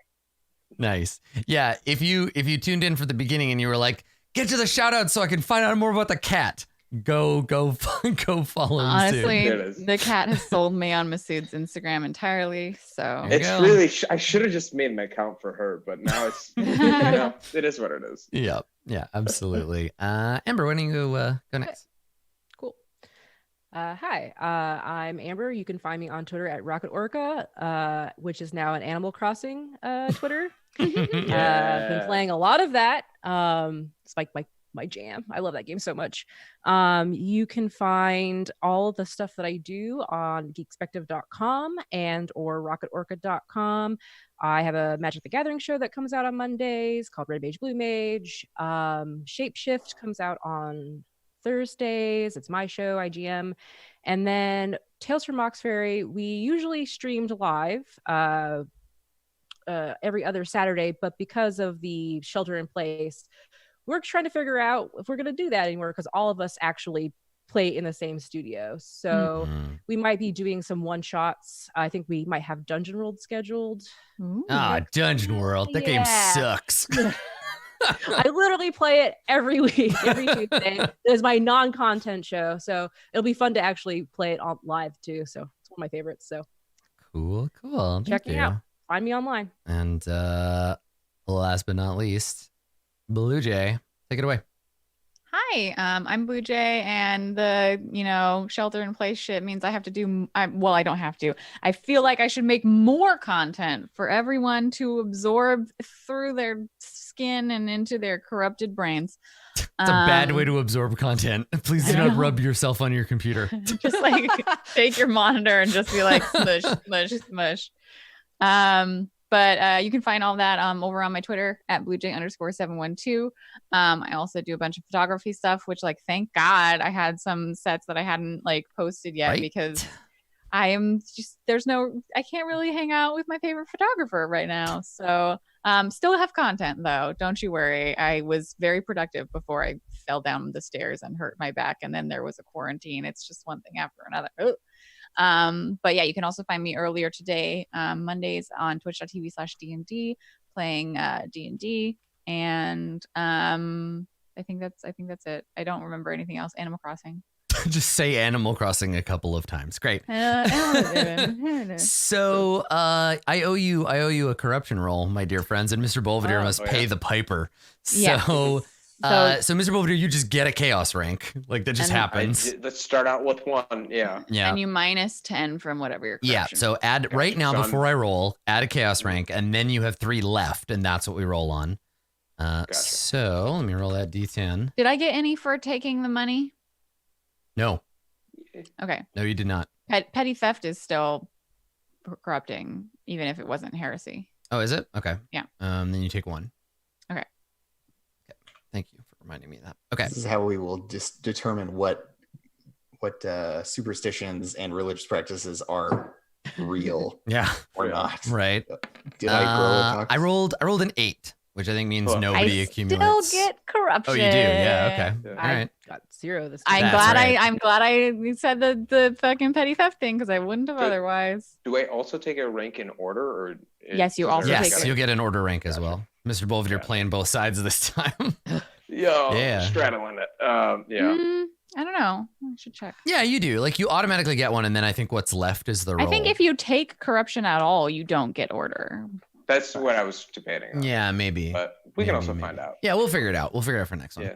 Nice. Yeah, if you tuned in for the beginning and you were like, get to the shout out so I can find out more about the cat, go follow him. Honestly, the cat has sold me on Masood's Instagram entirely. So it's really I should have just made an account for her, but now it's it is what it is. Yeah, absolutely. Amber, why don't you go next? Cool. Hi, I'm Amber. You can find me on Twitter at Rocket Orca, which is now an Animal Crossing Twitter. Been playing a lot of that. It's like my jam. I love that game so much. You can find all of the stuff that I do on geekspective.com and or rocketorca.com. I have a Magic the Gathering show that comes out on Mondays called Red Mage Blue Mage. Shapeshift comes out on Thursdays. It's my show, IGM. And then Tales from Mox Ferry, we usually streamed live every other Saturday, but because of the shelter in place, we're trying to figure out if we're going to do that anymore because all of us actually play in the same studio. So we might be doing some one shots. I think we might have Dungeon World scheduled. Dungeon World. That game sucks. I literally play it every week, every Tuesday. It's my non-content show, so it'll be fun to actually play it on live too. So it's one of my favorites. So cool. Check me out. Find me online. And last but not least, Blue Jay, take it away. Hi, I'm Blue Jay, and the shelter in place shit means I have to do. I don't have to. I feel like I should make more content for everyone to absorb through their skin and into their corrupted brains. It's a bad way to absorb content. Please do not rub yourself on your computer. Just like take your monitor and just be like smush, smush, smush. But you can find all that over on my Twitter at bluejay_712. I also do a bunch of photography stuff, which thank God I had some sets that I hadn't posted yet because I am just I can't really hang out with my favorite photographer right now. So still have content though. Don't you worry. I was very productive before I fell down the stairs and hurt my back. And then there was a quarantine. It's just one thing after another. But yeah, you can also find me earlier today, Mondays on twitch.tv/DND playing D&D. And I think that's it. I don't remember anything else. Animal Crossing. Just say Animal Crossing a couple of times. Great. So I owe you a corruption roll, my dear friends, and Mr. Bolvedere must pay the piper. So so Mr. Bolvedere, you just get a chaos rank. That just happens. Let's start out with one. Yeah. And you minus 10 from whatever your corruption. Yeah. So add right now before I roll, add a chaos rank, and then you have 3 left, and that's what we roll on. Gotcha. So let me roll that D10. Did I get any for taking the money? No. Okay. No, you did not. Petty theft is still corrupting, even if it wasn't heresy. Oh, is it? Okay. Yeah. Then you take 1. Okay. Thank you for reminding me of that. Okay. This is how we will just determine what superstitions and religious practices are real or not. Right. Did I grow a I rolled an 8, which I think means nobody accumulates. I still get corruption. Oh, you do? Yeah. Okay. All right. Got 0 this time. I'm glad I said the fucking petty theft thing because I wouldn't have otherwise. Do I also take a rank in order, or yes, you also yes, you'll get an order rank as well. Mr. Bolvedere playing both sides this time. Straddling it. I don't know. I should check. Yeah, you do. You automatically get one, and then I think what's left is the roll. I think if you take corruption at all, you don't get order. That's what I was debating on. Yeah, maybe. But we can also find out. Yeah, we'll figure it out. We'll figure it out for next one. Yeah.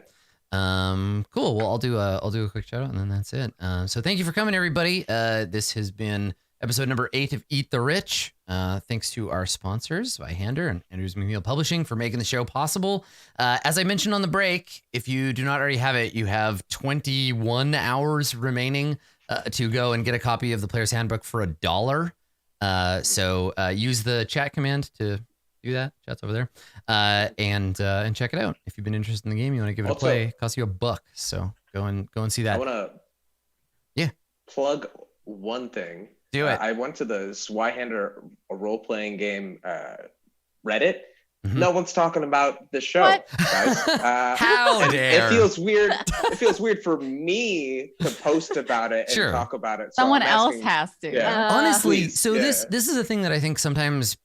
Cool. Well, I'll do a quick shout out, and then that's it. So thank you for coming, everybody. This has been episode number 8 of Eat the Rich. Thanks to our sponsors, Zweihander and Andrews McNeil Publishing, for making the show possible. As I mentioned on the break, if you do not already have it, you have 21 hours remaining to go and get a copy of the Player's Handbook for $1. So use the chat command to do that. Chat's over there. And check it out. If you've been interested in the game, you want to give it a play. It costs you $1. So go and see that. I want to plug one thing. Do it. I went to the Zweihander role-playing game Reddit no one's talking about the show, What? guys. How dare. It feels weird. It feels weird for me to post about it and Sure. talk about it. So Someone I'm else asking- has to. Yeah. Honestly, Please, so yeah. this is a thing that I think sometimes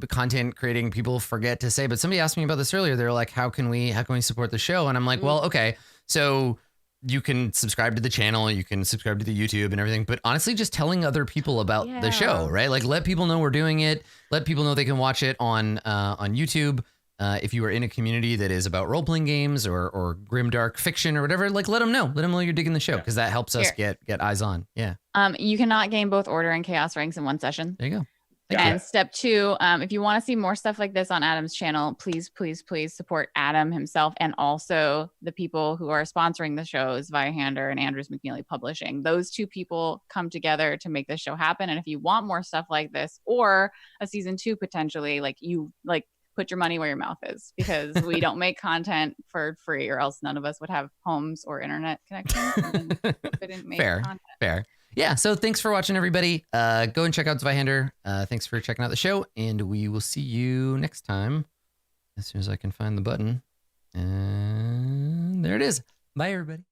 content creating people forget to say. But somebody asked me about this earlier. They're like, "How can we support the show?" And I'm like, "Well, okay, so you can subscribe to the channel, you can subscribe to the YouTube and everything. But honestly, just telling other people about the show, right? Like, let people know we're doing it. Let people know they can watch it on YouTube. If you are in a community that is about role playing games or grimdark fiction or whatever, like let them know. Let them know you're digging the show because that helps us get eyes on. Yeah. You cannot gain both order and chaos ranks in one session. There you go. And step 2, if you want to see more stuff like this on Adam's channel, please support Adam himself and also the people who are sponsoring the show, Zweihander and Andrews McNeely Publishing. Those 2 people come together to make this show happen. And if you want more stuff like this or a season 2 potentially, put your money where your mouth is, because we don't make content for free, or else none of us would have homes or internet connections. And couldn't make content. Fair. Yeah, so thanks for watching, everybody. Go and check out Zweihander. Thanks for checking out the show, and we will see you next time as soon as I can find the button. And there it is. Bye, everybody.